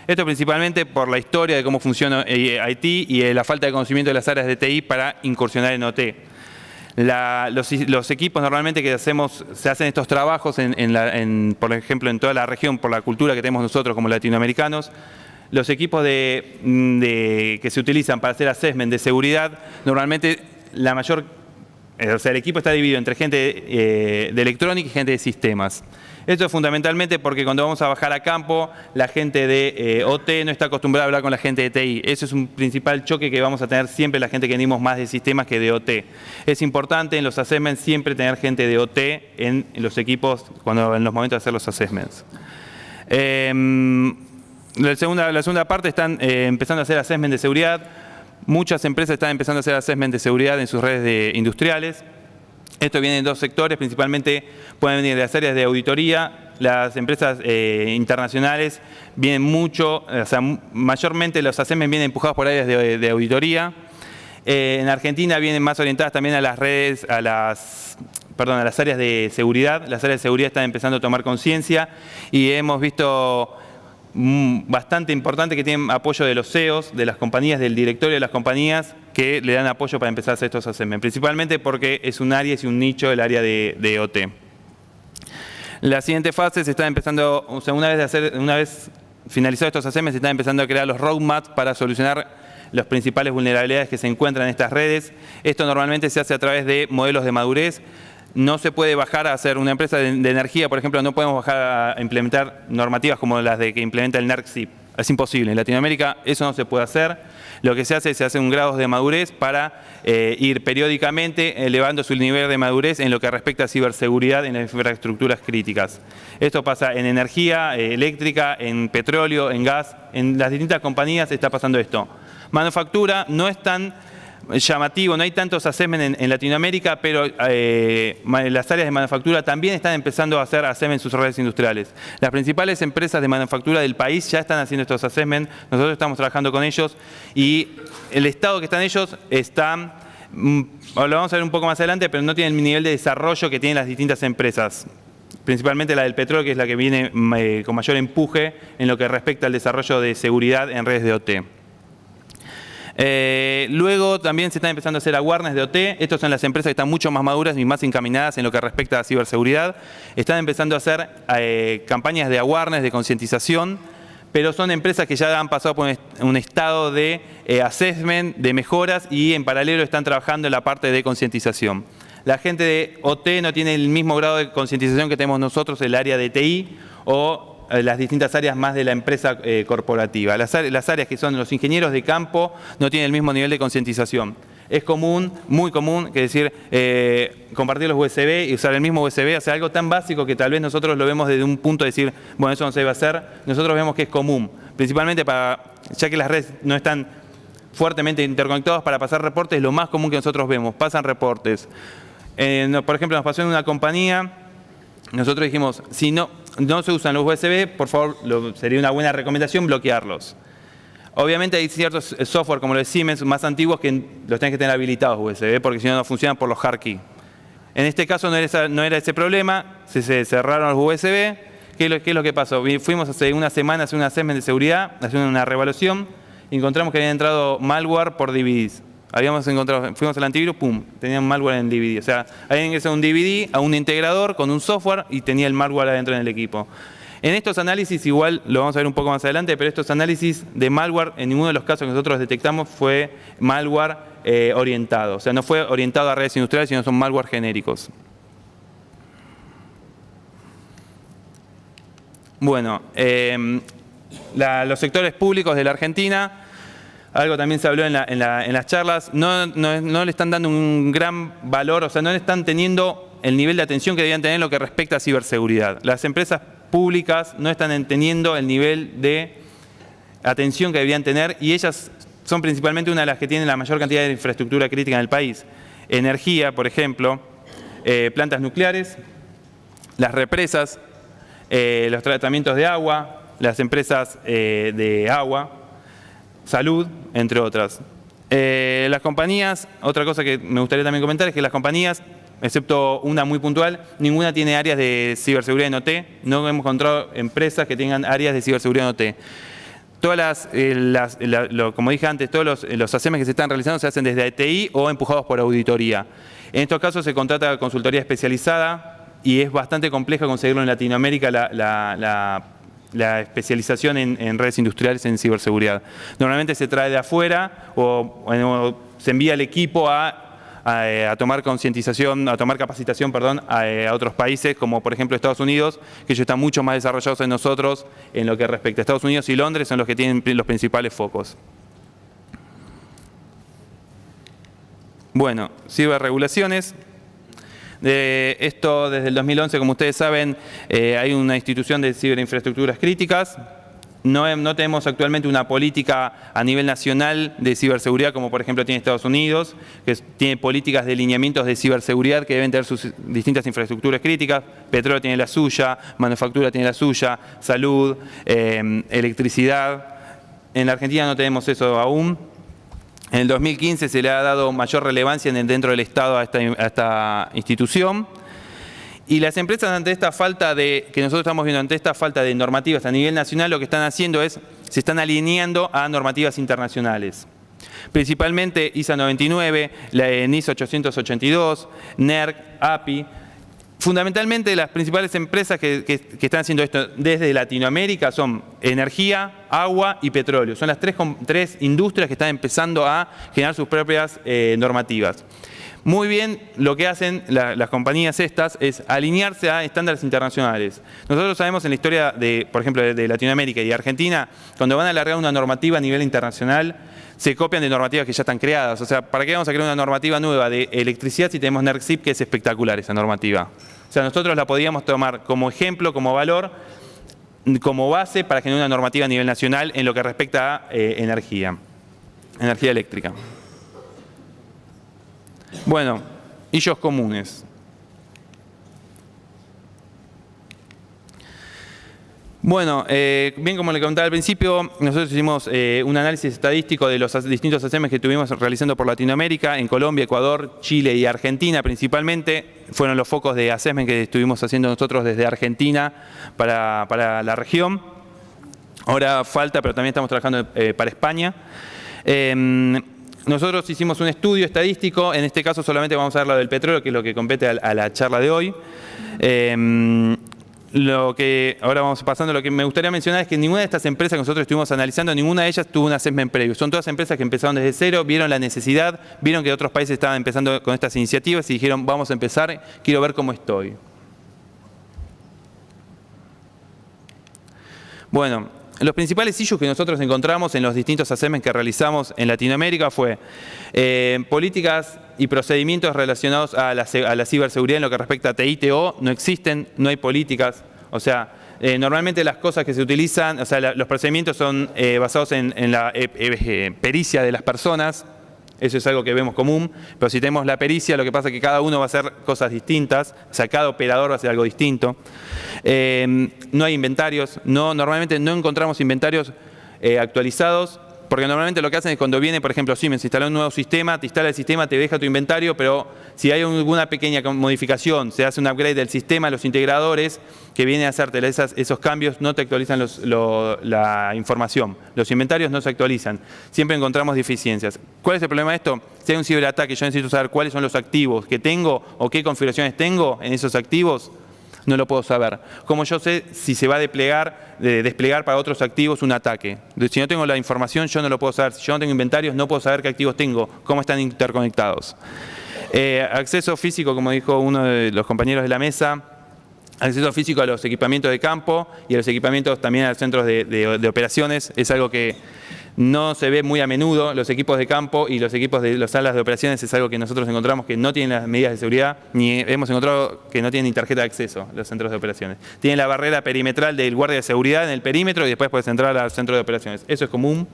Esto principalmente por la historia de cómo funciona IT y la falta de conocimiento de las áreas de TI para incursionar en OT. Los equipos normalmente que se hacen estos trabajos, por ejemplo, en toda la región, por la cultura que tenemos nosotros como latinoamericanos, los equipos que se utilizan para hacer assessment de seguridad, normalmente el equipo está dividido entre gente de electrónica y gente de sistemas. Esto es fundamentalmente porque cuando vamos a bajar a campo, la gente de OT no está acostumbrada a hablar con la gente de TI. Eso es un principal choque que vamos a tener siempre la gente que venimos más de sistemas que de OT. Es importante en los assessments siempre tener gente de OT en los equipos en los momentos de hacer los assessments. La segunda parte están empezando a hacer assessment de seguridad. Muchas empresas están empezando a hacer assessment de seguridad en sus redes industriales. Esto viene de 2 sectores, principalmente pueden venir de las áreas de auditoría. Las empresas internacionales vienen mayormente los assessments vienen empujados por áreas de auditoría. En Argentina vienen más orientadas también a las redes, a las áreas de seguridad. Las áreas de seguridad están empezando a tomar conciencia y hemos visto bastante importante que tienen apoyo de los CEOs, de las compañías, del directorio de las compañías, que le dan apoyo para empezar a hacer estos assessments, principalmente porque es un área, es un nicho el área de OT. La siguiente fase se está empezando, o sea, una vez finalizados estos assessments, se están empezando a crear los roadmaps para solucionar las principales vulnerabilidades que se encuentran en estas redes. Esto normalmente se hace a través de modelos de madurez. No se puede bajar a hacer una empresa de energía, por ejemplo, no podemos bajar a implementar normativas como las que implementa el NERC-SIP. Es imposible. En Latinoamérica eso no se puede hacer. Lo que se hace un grado de madurez para ir periódicamente elevando su nivel de madurez en lo que respecta a ciberseguridad en las infraestructuras críticas. Esto pasa en energía eléctrica, en petróleo, en gas. En las distintas compañías está pasando esto. Manufactura no es tan llamativo, no hay tantos assessment en Latinoamérica, pero las áreas de manufactura también están empezando a hacer assessment en sus redes industriales. Las principales empresas de manufactura del país ya están haciendo estos assessment, nosotros estamos trabajando con ellos y el estado que están ellos está, lo vamos a ver un poco más adelante, pero no tienen el nivel de desarrollo que tienen las distintas empresas. Principalmente la del petróleo, que es la que viene con mayor empuje en lo que respecta al desarrollo de seguridad en redes de OT. Luego también se están empezando a hacer awareness de OT. Estas son las empresas que están mucho más maduras y más encaminadas en lo que respecta a ciberseguridad. Están empezando a hacer campañas de awareness, de concientización, pero son empresas que ya han pasado por un estado de assessment, de mejoras y en paralelo están trabajando en la parte de concientización. La gente de OT no tiene el mismo grado de concientización que tenemos nosotros en el área de TI o las distintas áreas más de la empresa corporativa. Las áreas que son los ingenieros de campo no tienen el mismo nivel de concientización. Es común, muy común, que decir, compartir los USB y usar el mismo USB, hacer algo tan básico que tal vez nosotros lo vemos desde un punto de decir, bueno, eso no se debe hacer. Nosotros vemos que es común, principalmente ya que las redes no están fuertemente interconectadas para pasar reportes, lo más común que nosotros vemos, pasan reportes. Por ejemplo, nos pasó en una compañía, nosotros dijimos, si no se usan los USB, por favor, sería una buena recomendación bloquearlos. Obviamente hay ciertos software como los de Siemens más antiguos que los tenés que tener habilitados USB porque si no, no funcionan por los hard key. En este caso no era ese problema, se cerraron los USB. ¿Qué es lo que pasó? Fuimos hace una semana a hacer un assessment de seguridad, haciendo una reevaluación, y encontramos que había entrado malware por DVDs. Fuimos al antivirus, pum, tenían malware en DVD. O sea, habían ingresado un DVD a un integrador con un software y tenía el malware adentro en el equipo. En estos análisis, igual lo vamos a ver un poco más adelante, pero estos análisis de malware, en ninguno de los casos que nosotros detectamos fue malware orientado. O sea, no fue orientado a redes industriales, sino son malware genéricos. Bueno, los sectores públicos de la Argentina, algo también se habló en las charlas, no le están dando un gran valor, o sea, no le están teniendo el nivel de atención que debían tener en lo que respecta a ciberseguridad. Las empresas públicas no están teniendo el nivel de atención que debían tener y ellas son principalmente una de las que tienen la mayor cantidad de infraestructura crítica en el país. Energía, por ejemplo, plantas nucleares, las represas, los tratamientos de agua, las empresas de agua, salud, entre otras. Las compañías, otra cosa que me gustaría también comentar es que las compañías, excepto una muy puntual, ninguna tiene áreas de ciberseguridad en OT. No hemos encontrado empresas que tengan áreas de ciberseguridad en OT. Todas como dije antes, todos los assessments que se están realizando se hacen desde TI o empujados por auditoría. En estos casos se contrata consultoría especializada y es bastante complejo conseguirlo en Latinoamérica la especialización en redes industriales en ciberseguridad. Normalmente se trae de afuera o se envía el equipo a tomar concientización, a tomar capacitación, perdón, a otros países, como por ejemplo Estados Unidos, que ellos están mucho más desarrollados en nosotros en lo que respecta a Estados Unidos y Londres, son los que tienen los principales focos. Bueno, ciberregulaciones. Esto desde el 2011, como ustedes saben, hay una institución de ciberinfraestructuras críticas. No tenemos actualmente una política a nivel nacional de ciberseguridad como por ejemplo tiene Estados Unidos, que tiene políticas de lineamientos de ciberseguridad que deben tener sus distintas infraestructuras críticas. Petróleo tiene la suya, manufactura tiene la suya, salud, electricidad. En la Argentina no tenemos eso aún. En el 2015 se le ha dado mayor relevancia dentro del Estado a esta institución. Y las empresas ante esta falta que nosotros estamos viendo, ante esta falta de normativas a nivel nacional, lo que están haciendo es, se están alineando a normativas internacionales. Principalmente ISA 99, la NIS 882, NERC, API. Fundamentalmente las principales empresas que están haciendo esto desde Latinoamérica son energía, agua y petróleo. Son las tres industrias que están empezando a generar sus propias normativas. Muy bien, lo que hacen las compañías estas es alinearse a estándares internacionales. Nosotros sabemos en la historia, por ejemplo, de Latinoamérica y Argentina, cuando van a alargar una normativa a nivel internacional, se copian de normativas que ya están creadas. O sea, ¿para qué vamos a crear una normativa nueva de electricidad si tenemos NERC-SIP, que es espectacular esa normativa? O sea, nosotros la podríamos tomar como ejemplo, como valor, como base para generar una normativa a nivel nacional en lo que respecta a energía eléctrica. Bueno, issues comunes. Bueno, bien como le comentaba al principio, nosotros hicimos un análisis estadístico de los distintos assessments que estuvimos realizando por Latinoamérica, en Colombia, Ecuador, Chile y Argentina principalmente. Fueron los focos de assessment que estuvimos haciendo nosotros desde Argentina para la región. Ahora falta, pero también estamos trabajando para España. Nosotros hicimos un estudio estadístico, en este caso solamente vamos a ver lo del petróleo, que es lo que compete a la charla de hoy. Ahora vamos pasando, lo que me gustaría mencionar es que ninguna de estas empresas que nosotros estuvimos analizando, ninguna de ellas tuvo un assessment previo. Son todas empresas que empezaron desde cero, vieron la necesidad, vieron que otros países estaban empezando con estas iniciativas y dijeron, vamos a empezar, quiero ver cómo estoy. Bueno, los principales issues que nosotros encontramos en los distintos assessments que realizamos en Latinoamérica fue políticas y procedimientos relacionados a la ciberseguridad en lo que respecta a TI-TO, no existen, no hay políticas. O sea, normalmente las cosas que se utilizan, o sea, los procedimientos son basados en la pericia de las personas. Eso es algo que vemos común, pero si tenemos la pericia, lo que pasa es que cada uno va a hacer cosas distintas, o sea, cada operador va a hacer algo distinto. No hay inventarios, normalmente no encontramos inventarios actualizados, porque normalmente lo que hacen es cuando viene, por ejemplo, Siemens instala un nuevo sistema, te instala el sistema, te deja tu inventario, pero si hay alguna pequeña modificación, se hace un upgrade del sistema, los integradores que vienen a hacerte esos cambios no te actualizan la información. Los inventarios no se actualizan. Siempre encontramos deficiencias. ¿Cuál es el problema de esto? Si hay un ciberataque, yo necesito saber cuáles son los activos que tengo o qué configuraciones tengo en esos activos. No lo puedo saber. ¿Cómo yo sé si se va a desplegar para otros activos un ataque? Si no tengo la información, yo no lo puedo saber. Si yo no tengo inventarios, no puedo saber qué activos tengo, cómo están interconectados. Acceso físico, como dijo uno de los compañeros de la mesa, acceso físico a los equipamientos de campo y a los equipamientos también a los centros de operaciones. Es algo que no se ve muy a menudo. Los equipos de campo y los equipos de las salas de operaciones es algo que nosotros encontramos que no tienen las medidas de seguridad, ni hemos encontrado que no tienen ni tarjeta de acceso los centros de operaciones. Tienen la barrera perimetral del guardia de seguridad en el perímetro y después puedes entrar al centro de operaciones. Eso es común.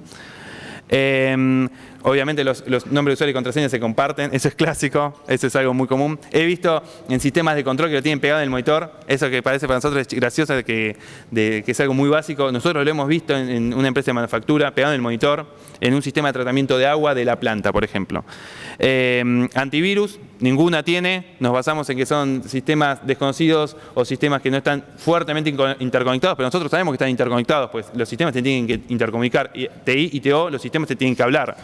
Obviamente los nombres de usuario y contraseña se comparten, eso es clásico, eso es algo muy común. He visto en sistemas de control que lo tienen pegado en el monitor, eso que parece para nosotros es gracioso, que es algo muy básico. Nosotros lo hemos visto en una empresa de manufactura, pegado en el monitor, en un sistema de tratamiento de agua de la planta, por ejemplo. Antivirus, ninguna tiene, nos basamos en que son sistemas desconocidos o sistemas que no están fuertemente interconectados, pero nosotros sabemos que están interconectados, pues los sistemas se tienen que intercomunicar, y TI y TO, los sistemas se tienen que hablar.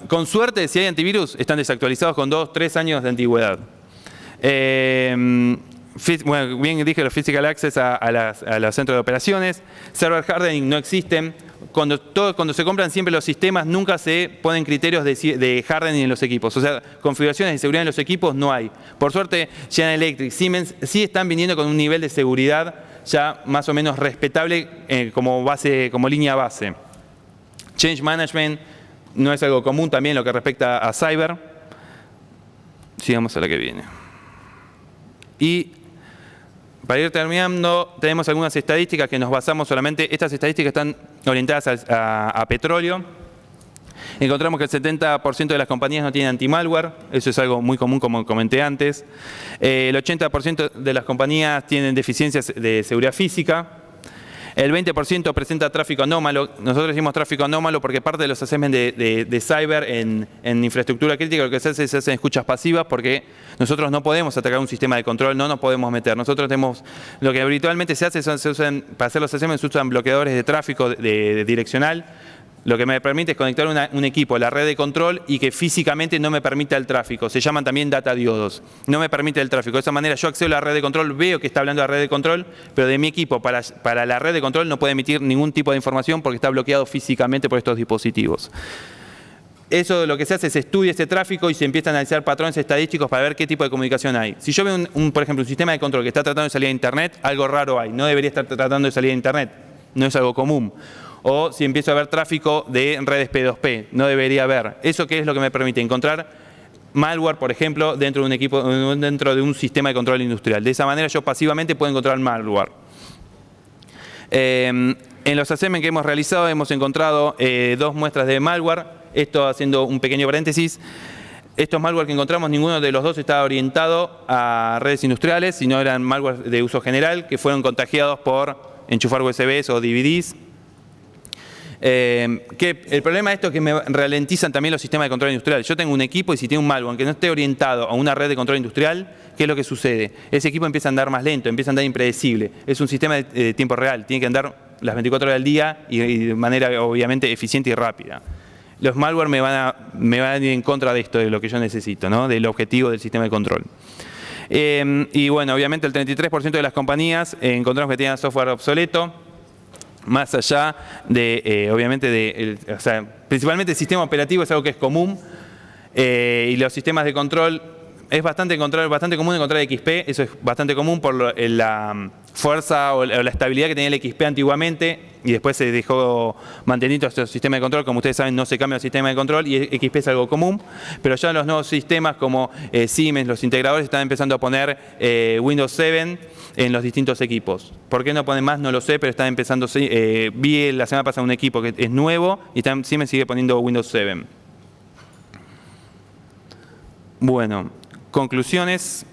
Con suerte, si hay antivirus, están desactualizados con 2 o 3 años de antigüedad. Bueno, bien dije los physical access a los centros de operaciones. Server hardening no existen. Cuando se compran siempre los sistemas, nunca se ponen criterios de hardening en los equipos. O sea, configuraciones de seguridad en los equipos no hay. Por suerte, General Electric, Siemens sí están viniendo con un nivel de seguridad ya más o menos respetable como línea base. Change management no es algo común también lo que respecta a cyber. Sigamos a la que viene. Y para ir terminando, tenemos algunas estadísticas que nos basamos solamente. Estas estadísticas están orientadas a petróleo. Encontramos que el 70% de las compañías no tienen anti-malware. Eso es algo muy común, como comenté antes. El 80% de las compañías tienen deficiencias de seguridad física. El 20% presenta tráfico anómalo. Nosotros decimos tráfico anómalo porque parte de los assessments de cyber en infraestructura crítica lo que se hace es hacer escuchas pasivas porque nosotros no podemos atacar un sistema de control, no nos podemos meter. Nosotros tenemos, lo que habitualmente se hace, para hacer los assessments se usan bloqueadores de tráfico de direccional. Lo que me permite es conectar un equipo a la red de control y que físicamente no me permita el tráfico. Se llaman también data diodos. No me permite el tráfico. De esa manera yo accedo a la red de control, veo que está hablando de la red de control, pero de mi equipo para la red de control no puede emitir ningún tipo de información porque está bloqueado físicamente por estos dispositivos. eso lo que se hace es estudia este tráfico y se empieza a analizar patrones estadísticos para ver qué tipo de comunicación hay. Si yo veo, por ejemplo, un sistema de control que está tratando de salir a Internet, algo raro hay. No debería estar tratando de salir a Internet. No es algo común. O si empiezo a ver tráfico de redes P2P, no debería haber. ¿Eso qué es lo que me permite? Encontrar malware, por ejemplo, dentro de un equipo, dentro de un sistema de control industrial. De esa manera yo pasivamente puedo encontrar malware. En los assessments que hemos realizado hemos encontrado 2 muestras de malware. Esto haciendo un pequeño paréntesis. Estos malware que encontramos, ninguno de los dos estaba orientado a redes industriales, sino eran malware de uso general que fueron contagiados por enchufar USBs o DVDs. El problema de esto es que me ralentizan también los sistemas de control industrial. Yo tengo un equipo y si tiene un malware que no esté orientado a una red de control industrial, ¿qué es lo que sucede? Ese equipo empieza a andar más lento, empieza a andar impredecible. Es un sistema de tiempo real, tiene que andar las 24 horas del día y de manera obviamente eficiente y rápida. Los malware me van a ir en contra de esto, de lo que yo necesito, ¿no? Del objetivo del sistema de control. Y bueno, obviamente el 33% de las compañías encontramos que tienen software obsoleto, más allá de, obviamente, o sea, principalmente el sistema operativo es algo que es común y los sistemas de control es bastante común encontrar XP, eso es bastante común por la fuerza o la estabilidad que tenía el XP antiguamente y después se dejó mantenido este sistema de control. Como ustedes saben, no se cambia el sistema de control y XP es algo común, pero ya los nuevos sistemas como Siemens, los integradores están empezando a poner Windows 7 en los distintos equipos. ¿Por qué no ponen más? No lo sé, pero están empezando. Vi la semana pasada un equipo que es nuevo y Siemens sigue poniendo Windows 7. Bueno, conclusiones.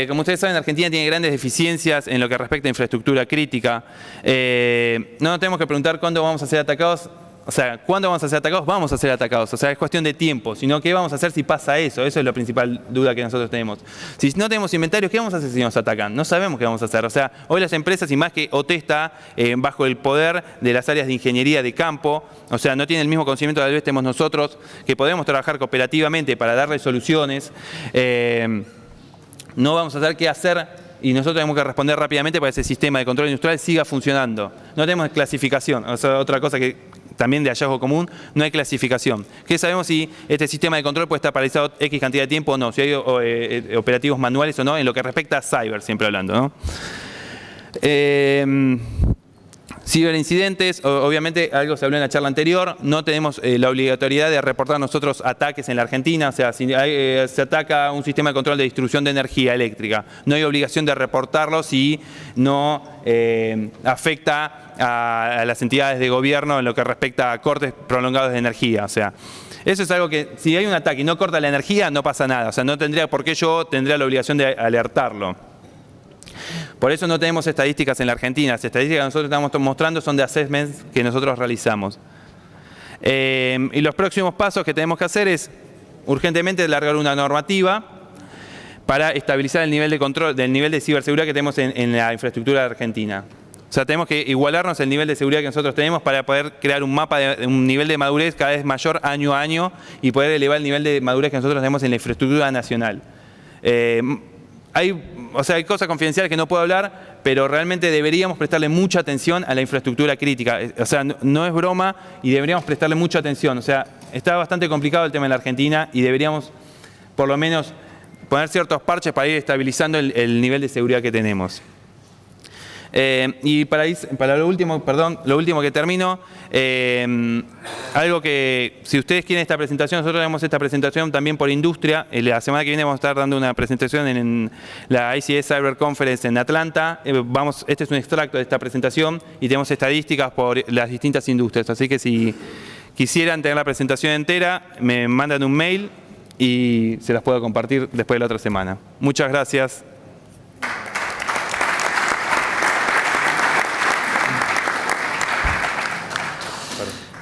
Como ustedes saben, Argentina tiene grandes deficiencias en lo que respecta a infraestructura crítica. No nos tenemos que preguntar cuándo vamos a ser atacados. O sea, ¿cuándo vamos a ser atacados? Vamos a ser atacados. O sea, es cuestión de tiempo. Sino, ¿qué vamos a hacer si pasa eso? Eso es la principal duda que nosotros tenemos. Si no tenemos inventarios, ¿qué vamos a hacer si nos atacan? No sabemos qué vamos a hacer. O sea, hoy las empresas, y más que OT está bajo el poder de las áreas de ingeniería de campo, o sea, no tiene el mismo conocimiento que tal vez tenemos nosotros, que podemos trabajar cooperativamente para darle soluciones. No vamos a saber qué hacer y nosotros tenemos que responder rápidamente para que ese sistema de control industrial siga funcionando. No tenemos clasificación, o sea, otra cosa que también de hallazgo común, no hay clasificación. ¿Qué sabemos si este sistema de control puede estar paralizado X cantidad de tiempo o no? Si hay operativos manuales o no, en lo que respecta a cyber, siempre hablando, ¿no? Ciberincidentes, obviamente algo se habló en la charla anterior, no tenemos la obligatoriedad de reportar nosotros ataques en la Argentina, o sea, si se ataca un sistema de control de distribución de energía eléctrica, no hay obligación de reportarlo si no afecta a las entidades de gobierno en lo que respecta a cortes prolongados de energía, o sea, eso es algo que si hay un ataque y no corta la energía no pasa nada, o sea, no tendría por qué yo tendría la obligación de alertarlo. Por eso no tenemos estadísticas en la Argentina. Las estadísticas que nosotros estamos mostrando son de assessments que nosotros realizamos. Y los próximos pasos que tenemos que hacer es urgentemente largar una normativa para estabilizar el nivel de control, del nivel de ciberseguridad que tenemos en la infraestructura de Argentina. O sea, tenemos que igualarnos el nivel de seguridad que nosotros tenemos para poder crear un mapa de un nivel de madurez cada vez mayor año a año y poder elevar el nivel de madurez que nosotros tenemos en la infraestructura nacional. Hay cosas confidenciales que no puedo hablar, pero realmente deberíamos prestarle mucha atención a la infraestructura crítica. O sea, no es broma y deberíamos prestarle mucha atención. O sea, está bastante complicado el tema en la Argentina y deberíamos, por lo menos, poner ciertos parches para ir estabilizando el nivel de seguridad que tenemos. Y para lo último que termino, algo que si ustedes quieren esta presentación, nosotros tenemos esta presentación también por industria. La semana que viene vamos a estar dando una presentación en la ICS Cyber Conference en Atlanta. Este es un extracto de esta presentación y tenemos estadísticas por las distintas industrias. Así que si quisieran tener la presentación entera, me mandan un mail y se las puedo compartir después de la otra semana. Muchas gracias.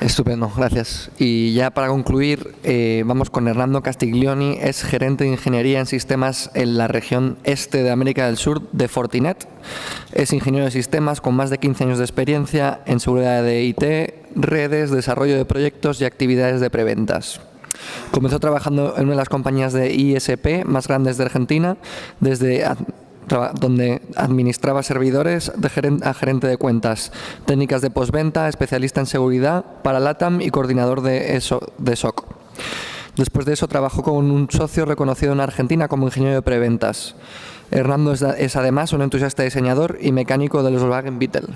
Estupendo, gracias. Y ya para concluir, vamos con Hernando Castiglioni, es gerente de Ingeniería en Sistemas en la región este de América del Sur de Fortinet. Es ingeniero de sistemas con más de 15 años de experiencia en seguridad de IT, redes, desarrollo de proyectos y actividades de preventas. Comenzó trabajando en una de las compañías de ISP más grandes de Argentina, desde donde administraba servidores a gerente de cuentas, técnicas de postventa, especialista en seguridad para LATAM y coordinador de SOC. Después de eso trabajó con un socio reconocido en Argentina como ingeniero de preventas. Hernando es además un entusiasta diseñador y mecánico del Volkswagen Beetle.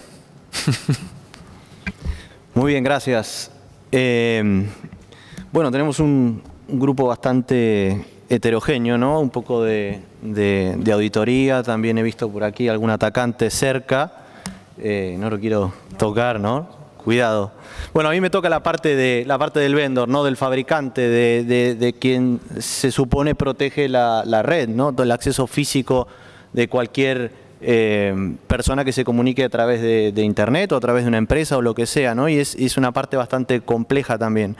Muy bien, gracias. Bueno, tenemos un grupo bastante heterogéneo, ¿no? Un poco de auditoría, también he visto por aquí algún atacante cerca. No lo quiero tocar, ¿no? Cuidado. Bueno, a mí me toca la parte del vendor, ¿no? Del fabricante, de quien se supone protege la red, ¿no? El acceso físico de cualquier persona que se comunique a través de internet o a través de una empresa o lo que sea, ¿no? Y es una parte bastante compleja también.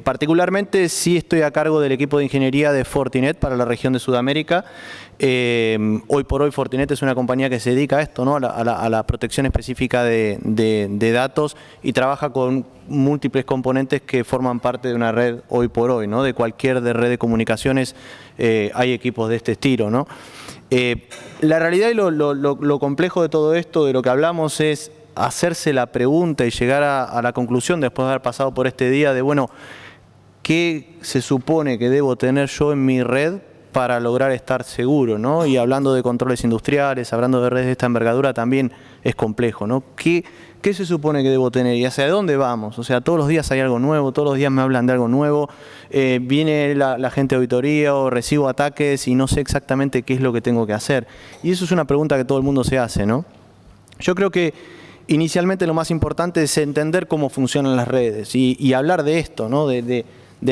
Particularmente sí estoy a cargo del equipo de ingeniería de Fortinet para la región de Sudamérica. Hoy por hoy Fortinet es una compañía que se dedica a esto, ¿no? a la protección específica de datos y trabaja con múltiples componentes que forman parte de una red hoy por hoy, ¿no? De cualquier red de comunicaciones hay equipos de este estilo, ¿no? La realidad y lo complejo de todo esto, de lo que hablamos, es hacerse la pregunta y llegar a la conclusión, después de haber pasado por este día, de bueno, ¿qué se supone que debo tener yo en mi red para lograr estar seguro, ¿no? Y hablando de controles industriales, hablando de redes de esta envergadura, también es complejo, ¿no? ¿Qué se supone que debo tener y hacia dónde vamos? O sea, todos los días hay algo nuevo, todos los días me hablan de algo nuevo, viene la gente de auditoría o recibo ataques y no sé exactamente qué es lo que tengo que hacer. Y eso es una pregunta que todo el mundo se hace, ¿no? Yo creo que inicialmente lo más importante es entender cómo funcionan las redes y hablar de esto, ¿no? De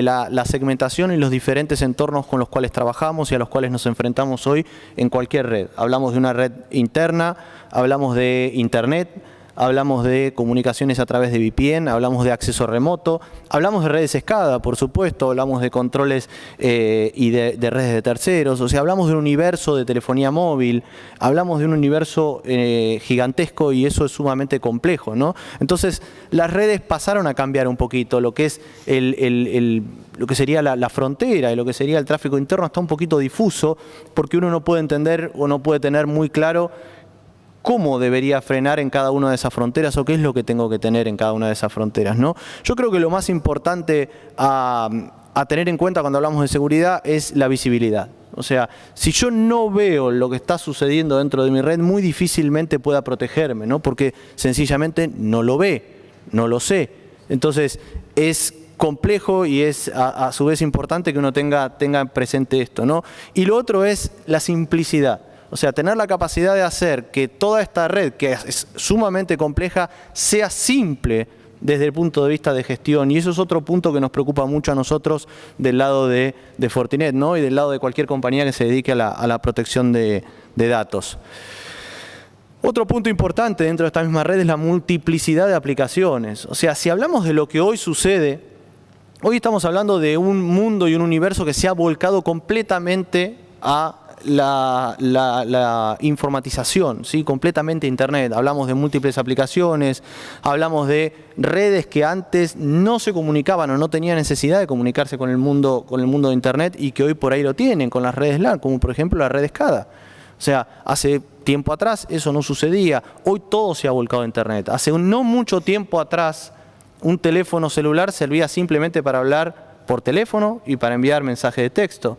la segmentación y los diferentes entornos con los cuales trabajamos y a los cuales nos enfrentamos hoy en cualquier red. Hablamos de una red interna, hablamos de internet, hablamos de comunicaciones a través de VPN, hablamos de acceso remoto, hablamos de redes SCADA, por supuesto, hablamos de controles y de redes de terceros, o sea, hablamos de un universo de telefonía móvil, hablamos de un universo gigantesco y eso es sumamente complejo, ¿no? Entonces, las redes pasaron a cambiar un poquito, lo que es lo que sería la frontera y lo que sería el tráfico interno está un poquito difuso porque uno no puede entender o no puede tener muy claro cómo debería frenar en cada una de esas fronteras o qué es lo que tengo que tener en cada una de esas fronteras, ¿no? Yo creo que lo más importante a tener en cuenta cuando hablamos de seguridad es la visibilidad. O sea, si yo no veo lo que está sucediendo dentro de mi red, muy difícilmente pueda protegerme, ¿no? Porque sencillamente no lo ve, no lo sé. Entonces, es complejo y es a su vez importante que uno tenga presente esto, ¿no? Y lo otro es la simplicidad. O sea, tener la capacidad de hacer que toda esta red, que es sumamente compleja, sea simple desde el punto de vista de gestión. Y eso es otro punto que nos preocupa mucho a nosotros del lado de Fortinet, ¿no? Y del lado de cualquier compañía que se dedique a la protección de datos. Otro punto importante dentro de esta misma red es la multiplicidad de aplicaciones. O sea, si hablamos de lo que hoy sucede, hoy estamos hablando de un mundo y un universo que se ha volcado completamente a la informatización, ¿sí? Completamente Internet. Hablamos de múltiples aplicaciones, hablamos de redes que antes no se comunicaban o no tenían necesidad de comunicarse con el mundo de Internet y que hoy por ahí lo tienen con las redes LAN, como por ejemplo la red SCADA. O sea, hace tiempo atrás eso no sucedía, hoy todo se ha volcado a Internet. Hace no mucho tiempo atrás un teléfono celular servía simplemente para hablar por teléfono y para enviar mensajes de texto.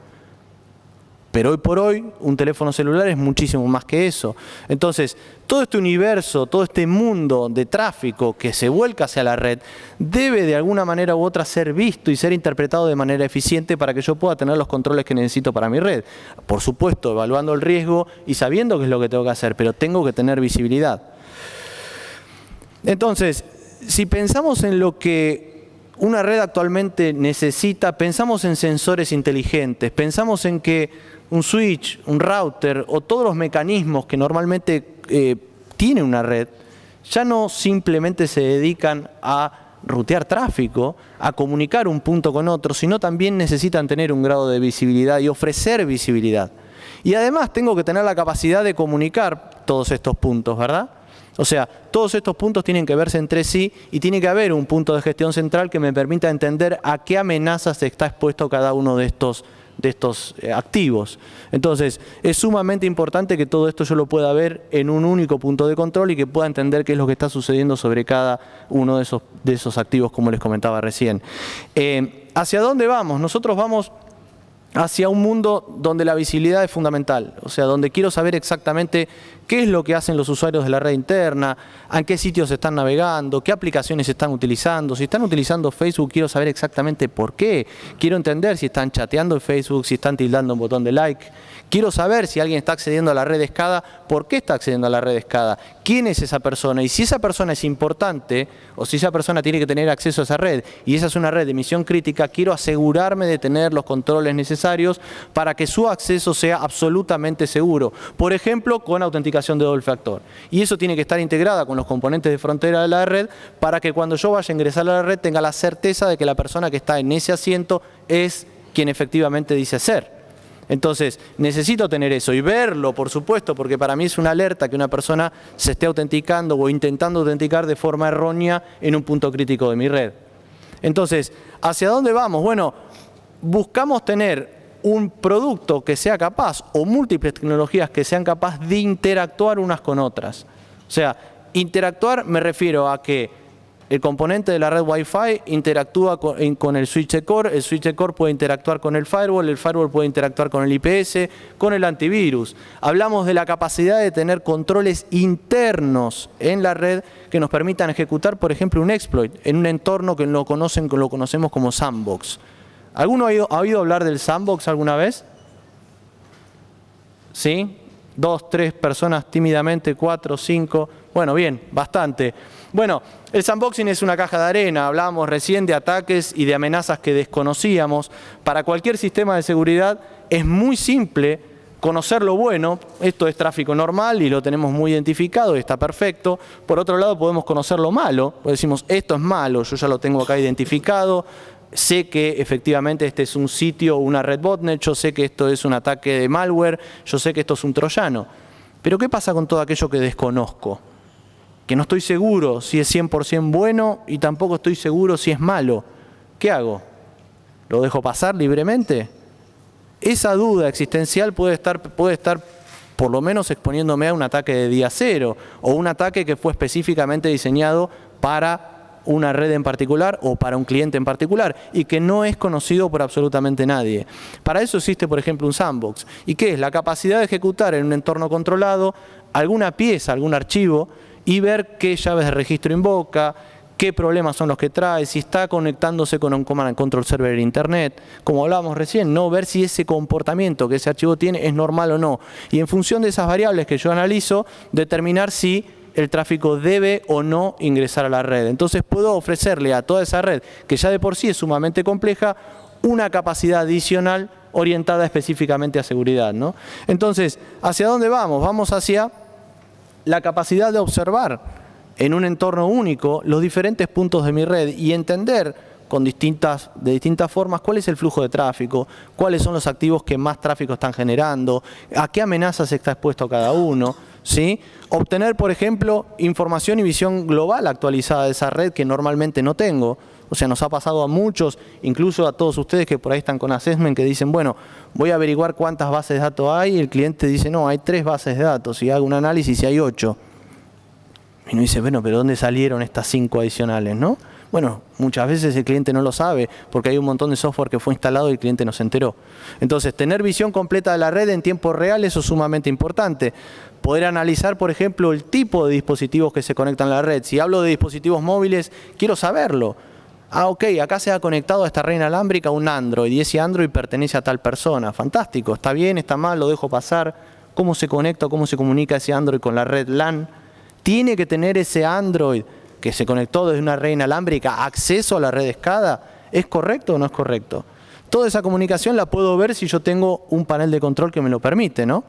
Pero hoy por hoy un teléfono celular es muchísimo más que eso. Entonces, todo este universo, todo este mundo de tráfico que se vuelca hacia la red debe de alguna manera u otra ser visto y ser interpretado de manera eficiente para que yo pueda tener los controles que necesito para mi red. Por supuesto, evaluando el riesgo y sabiendo qué es lo que tengo que hacer, pero tengo que tener visibilidad. Entonces, si pensamos en lo que una red actualmente necesita, pensamos en sensores inteligentes, pensamos en que un switch, un router o todos los mecanismos que normalmente tiene una red ya no simplemente se dedican a rutear tráfico, a comunicar un punto con otro, sino también necesitan tener un grado de visibilidad y ofrecer visibilidad. Y además tengo que tener la capacidad de comunicar todos estos puntos, ¿verdad? O sea, todos estos puntos tienen que verse entre sí y tiene que haber un punto de gestión central que me permita entender a qué amenazas está expuesto cada uno de estos activos. Entonces, es sumamente importante que todo esto yo lo pueda ver en un único punto de control y que pueda entender qué es lo que está sucediendo sobre cada uno de esos activos, como les comentaba recién. ¿Hacia dónde vamos? Nosotros vamos hacia un mundo donde la visibilidad es fundamental, o sea, donde quiero saber exactamente qué es lo que hacen los usuarios de la red interna, a qué sitios están navegando, qué aplicaciones están utilizando. Si están utilizando Facebook, quiero saber exactamente por qué. Quiero entender si están chateando en Facebook, si están tildando un botón de like. Quiero saber si alguien está accediendo a la red SCADA, por qué está accediendo a la red SCADA, quién es esa persona y si esa persona es importante o si esa persona tiene que tener acceso a esa red y esa es una red de misión crítica, quiero asegurarme de tener los controles necesarios para que su acceso sea absolutamente seguro. Por ejemplo, con autenticación de doble factor. Y eso tiene que estar integrada con los componentes de frontera de la red para que cuando yo vaya a ingresar a la red tenga la certeza de que la persona que está en ese asiento es quien efectivamente dice ser. Entonces, necesito tener eso y verlo, por supuesto, porque para mí es una alerta que una persona se esté autenticando o intentando autenticar de forma errónea en un punto crítico de mi red. Entonces, ¿hacia dónde vamos? Bueno, buscamos tener un producto que sea capaz, o múltiples tecnologías que sean capaces de interactuar unas con otras. O sea, interactuar me refiero a que el componente de la red Wi-Fi interactúa con el switch core puede interactuar con el firewall puede interactuar con el IPS, con el antivirus. Hablamos de la capacidad de tener controles internos en la red que nos permitan ejecutar, por ejemplo, un exploit en un entorno que lo conocemos como sandbox. ¿Alguno ha oído hablar del sandbox alguna vez? ¿Sí? 2, 3 personas tímidamente, 4, 5. Bueno, bien, bastante. Bueno, el sandboxing es una caja de arena. Hablábamos recién de ataques y de amenazas que desconocíamos. Para cualquier sistema de seguridad es muy simple conocer lo bueno. Esto es tráfico normal y lo tenemos muy identificado y está perfecto. Por otro lado, podemos conocer lo malo. Decimos, esto es malo, yo ya lo tengo acá identificado. Sé que efectivamente este es un sitio o una red botnet, yo sé que esto es un ataque de malware, yo sé que esto es un troyano. Pero ¿qué pasa con todo aquello que desconozco? Que no estoy seguro si es 100% bueno y tampoco estoy seguro si es malo. ¿Qué hago? ¿Lo dejo pasar libremente? Esa duda existencial puede estar por lo menos exponiéndome a un ataque de día cero o un ataque que fue específicamente diseñado para una red en particular o para un cliente en particular y que no es conocido por absolutamente nadie. Para eso existe, por ejemplo, un sandbox. ¿Y qué es? La capacidad de ejecutar en un entorno controlado alguna pieza, algún archivo y ver qué llaves de registro invoca, qué problemas son los que trae, si está conectándose con un command and control server de internet, como hablábamos recién, no ver si ese comportamiento que ese archivo tiene es normal o no. Y en función de esas variables que yo analizo, determinar si el tráfico debe o no ingresar a la red. Entonces puedo ofrecerle a toda esa red, que ya de por sí es sumamente compleja, una capacidad adicional orientada específicamente a seguridad, ¿no? Entonces, ¿hacia dónde vamos? Vamos hacia la capacidad de observar en un entorno único los diferentes puntos de mi red y entender de distintas formas cuál es el flujo de tráfico, cuáles son los activos que más tráfico están generando, a qué amenazas está expuesto cada uno, ¿sí? Obtener, por ejemplo, información y visión global actualizada de esa red que normalmente no tengo. O sea, nos ha pasado a muchos, incluso a todos ustedes que por ahí están con assessment, que dicen, bueno, voy a averiguar cuántas bases de datos hay, y el cliente dice, no, hay 3 bases de datos, y hago un análisis y hay 8. Y uno dice, bueno, pero ¿dónde salieron estas 5 adicionales, no? Bueno, muchas veces el cliente no lo sabe, porque hay un montón de software que fue instalado y el cliente no se enteró. Entonces, tener visión completa de la red en tiempo real, eso es sumamente importante. Poder analizar, por ejemplo, el tipo de dispositivos que se conectan a la red. Si hablo de dispositivos móviles, quiero saberlo. Ah, ok, acá se ha conectado a esta red inalámbrica un Android y ese Android pertenece a tal persona. Fantástico, está bien, está mal, lo dejo pasar. ¿Cómo se conecta, cómo se comunica ese Android con la red LAN? ¿Tiene que tener ese Android que se conectó desde una red inalámbrica acceso a la red SCADA? ¿Es correcto o no es correcto? Toda esa comunicación la puedo ver si yo tengo un panel de control que me lo permite, ¿no?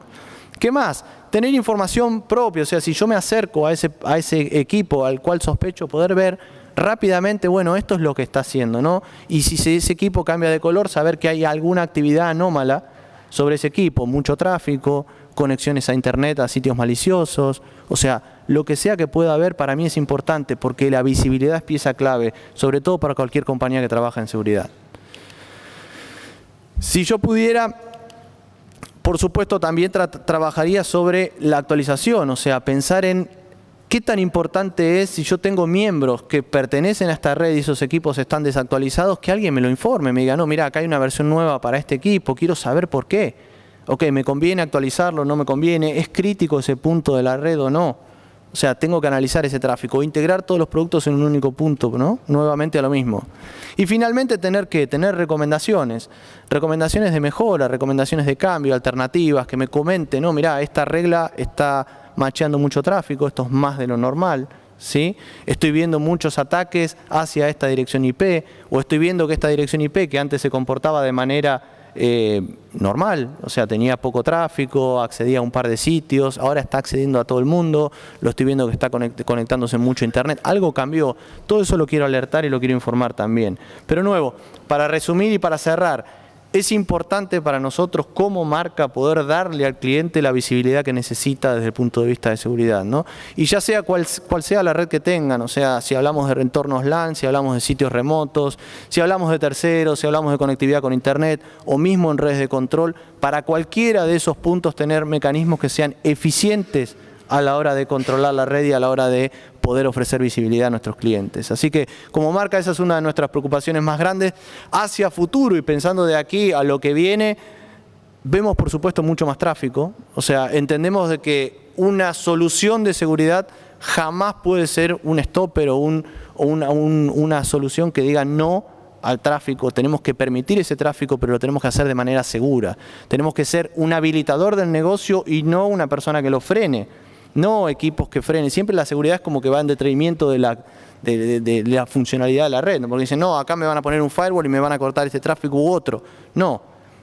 ¿Qué más? Tener información propia, o sea, si yo me acerco a ese equipo al cual sospecho, poder ver rápidamente, bueno, esto es lo que está haciendo, ¿no? Y si ese equipo cambia de color, saber que hay alguna actividad anómala sobre ese equipo, mucho tráfico, conexiones a internet, a sitios maliciosos, o sea, lo que sea que pueda haber para mí es importante porque la visibilidad es pieza clave, sobre todo para cualquier compañía que trabaja en seguridad. Si yo pudiera, por supuesto, también trabajaría sobre la actualización, o sea, pensar en qué tan importante es, si yo tengo miembros que pertenecen a esta red y esos equipos están desactualizados, que alguien me lo informe, me diga, no, mira, acá hay una versión nueva para este equipo, quiero saber por qué. Ok, ¿me conviene actualizarlo? ¿No me conviene? ¿Es crítico ese punto de la red o no? O sea, tengo que analizar ese tráfico, integrar todos los productos en un único punto, ¿no? Nuevamente a lo mismo. Y finalmente tener recomendaciones de mejora, recomendaciones de cambio, alternativas, que me comenten, no, mirá, esta regla está macheando mucho tráfico, esto es más de lo normal, ¿sí? Estoy viendo muchos ataques hacia esta dirección IP, o estoy viendo que esta dirección IP, que antes se comportaba de manera normal, o sea, tenía poco tráfico, accedía a un par de sitios, ahora está accediendo a todo el mundo, lo estoy viendo que está conectándose mucho a internet, algo cambió, todo eso lo quiero alertar y lo quiero informar también. Pero nuevo, para resumir y para cerrar, es importante para nosotros como marca poder darle al cliente la visibilidad que necesita desde el punto de vista de seguridad, ¿no? Y ya sea cual sea la red que tengan, o sea, si hablamos de entornos LAN, si hablamos de sitios remotos, si hablamos de terceros, si hablamos de conectividad con internet o mismo en redes de control, para cualquiera de esos puntos tener mecanismos que sean eficientes a la hora de controlar la red y a la hora de poder ofrecer visibilidad a nuestros clientes. Así que como marca esa es una de nuestras preocupaciones más grandes. Hacia futuro y pensando de aquí a lo que viene, vemos por supuesto mucho más tráfico. O sea, entendemos de que una solución de seguridad jamás puede ser un stopper o una solución que diga no al tráfico. Tenemos que permitir ese tráfico, pero lo tenemos que hacer de manera segura. Tenemos que ser un habilitador del negocio y no una persona que lo frene. No equipos que frenen. Siempre la seguridad es como que va en detrimento de la funcionalidad de la red, ¿no? Porque dicen, no, acá me van a poner un firewall y me van a cortar este tráfico u otro. No,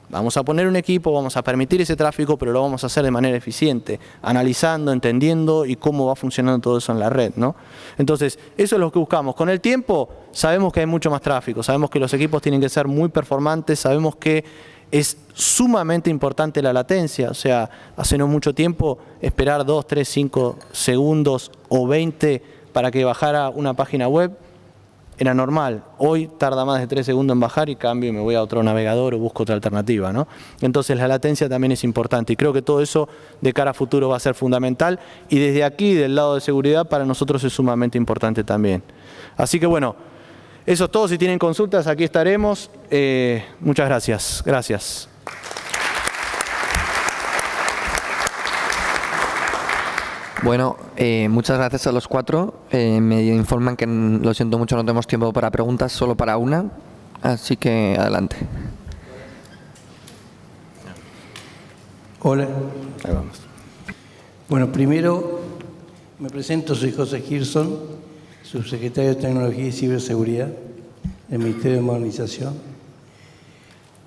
vamos a poner un equipo, vamos a permitir ese tráfico, pero lo vamos a hacer de manera eficiente, analizando, entendiendo y cómo va funcionando todo eso en la red, ¿no? Entonces, eso es lo que buscamos. Con el tiempo, sabemos que hay mucho más tráfico, sabemos que los equipos tienen que ser muy performantes, sabemos que es sumamente importante la latencia, o sea, hace no mucho tiempo esperar 2, 3, 5 segundos o 20 para que bajara una página web era normal. Hoy tarda más de 3 segundos en bajar y cambio y me voy a otro navegador o busco otra alternativa, ¿no? Entonces la latencia también es importante y creo que todo eso de cara a futuro va a ser fundamental y desde aquí, del lado de seguridad, para nosotros es sumamente importante también. Así que bueno, eso es todo. Si tienen consultas, aquí estaremos. Muchas gracias. Gracias. Bueno, muchas gracias a los cuatro. Me informan que, lo siento mucho, no tenemos tiempo para preguntas, solo para una. Así que adelante. Hola. Ahí vamos. Bueno, primero me presento, soy José Girson, subsecretario de Tecnología y Ciberseguridad del Ministerio de Modernización.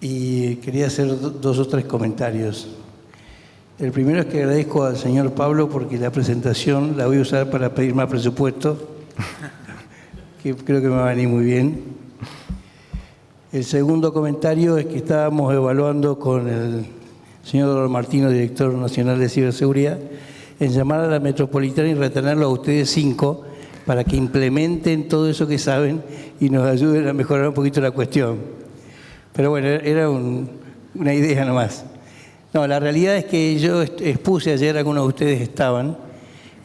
Y quería hacer 2 o 3 comentarios. El primero es que agradezco al señor Pablo porque la presentación la voy a usar para pedir más presupuesto, que creo que me va a venir muy bien. El segundo comentario es que estábamos evaluando con el señor Martino, director nacional de ciberseguridad, en llamar a la metropolitana y retenerlo a ustedes 5 para que implementen todo eso que saben y nos ayuden a mejorar un poquito la cuestión. Pero bueno, era una idea nomás. No, la realidad es que yo expuse ayer, algunos de ustedes estaban,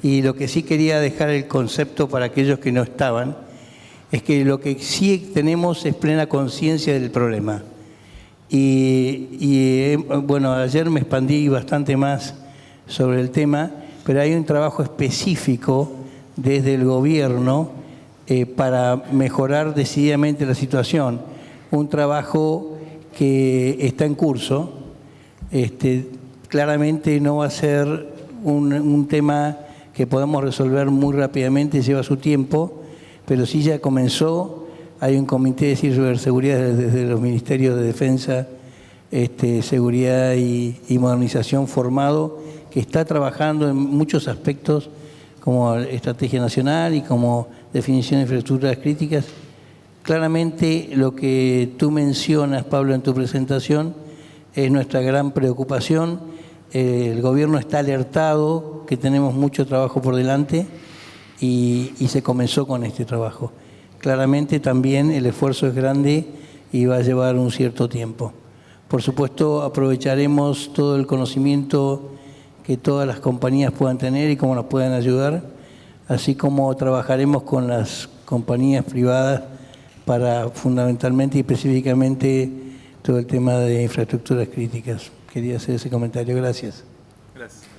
y lo que sí quería dejar el concepto para aquellos que no estaban, es que lo que sí tenemos es plena conciencia del problema. Bueno, ayer me expandí bastante más sobre el tema, pero hay un trabajo específico desde el gobierno para mejorar decididamente la situación. Un trabajo que está en curso. Claramente no va a ser un tema que podamos resolver muy rápidamente, lleva su tiempo, pero sí ya comenzó. Hay un comité de ciberseguridad desde los Ministerios de Defensa, Seguridad y Modernización formado, que está trabajando en muchos aspectos como estrategia nacional y como definición de infraestructuras críticas. Claramente lo que tú mencionas, Pablo, en tu presentación es nuestra gran preocupación. El gobierno está alertado que tenemos mucho trabajo por delante y se comenzó con este trabajo. Claramente también el esfuerzo es grande y va a llevar un cierto tiempo. Por supuesto, aprovecharemos todo el conocimiento que todas las compañías puedan tener y cómo nos puedan ayudar, así como trabajaremos con las compañías privadas para fundamentalmente y específicamente todo el tema de infraestructuras críticas. Quería hacer ese comentario. Gracias. Gracias.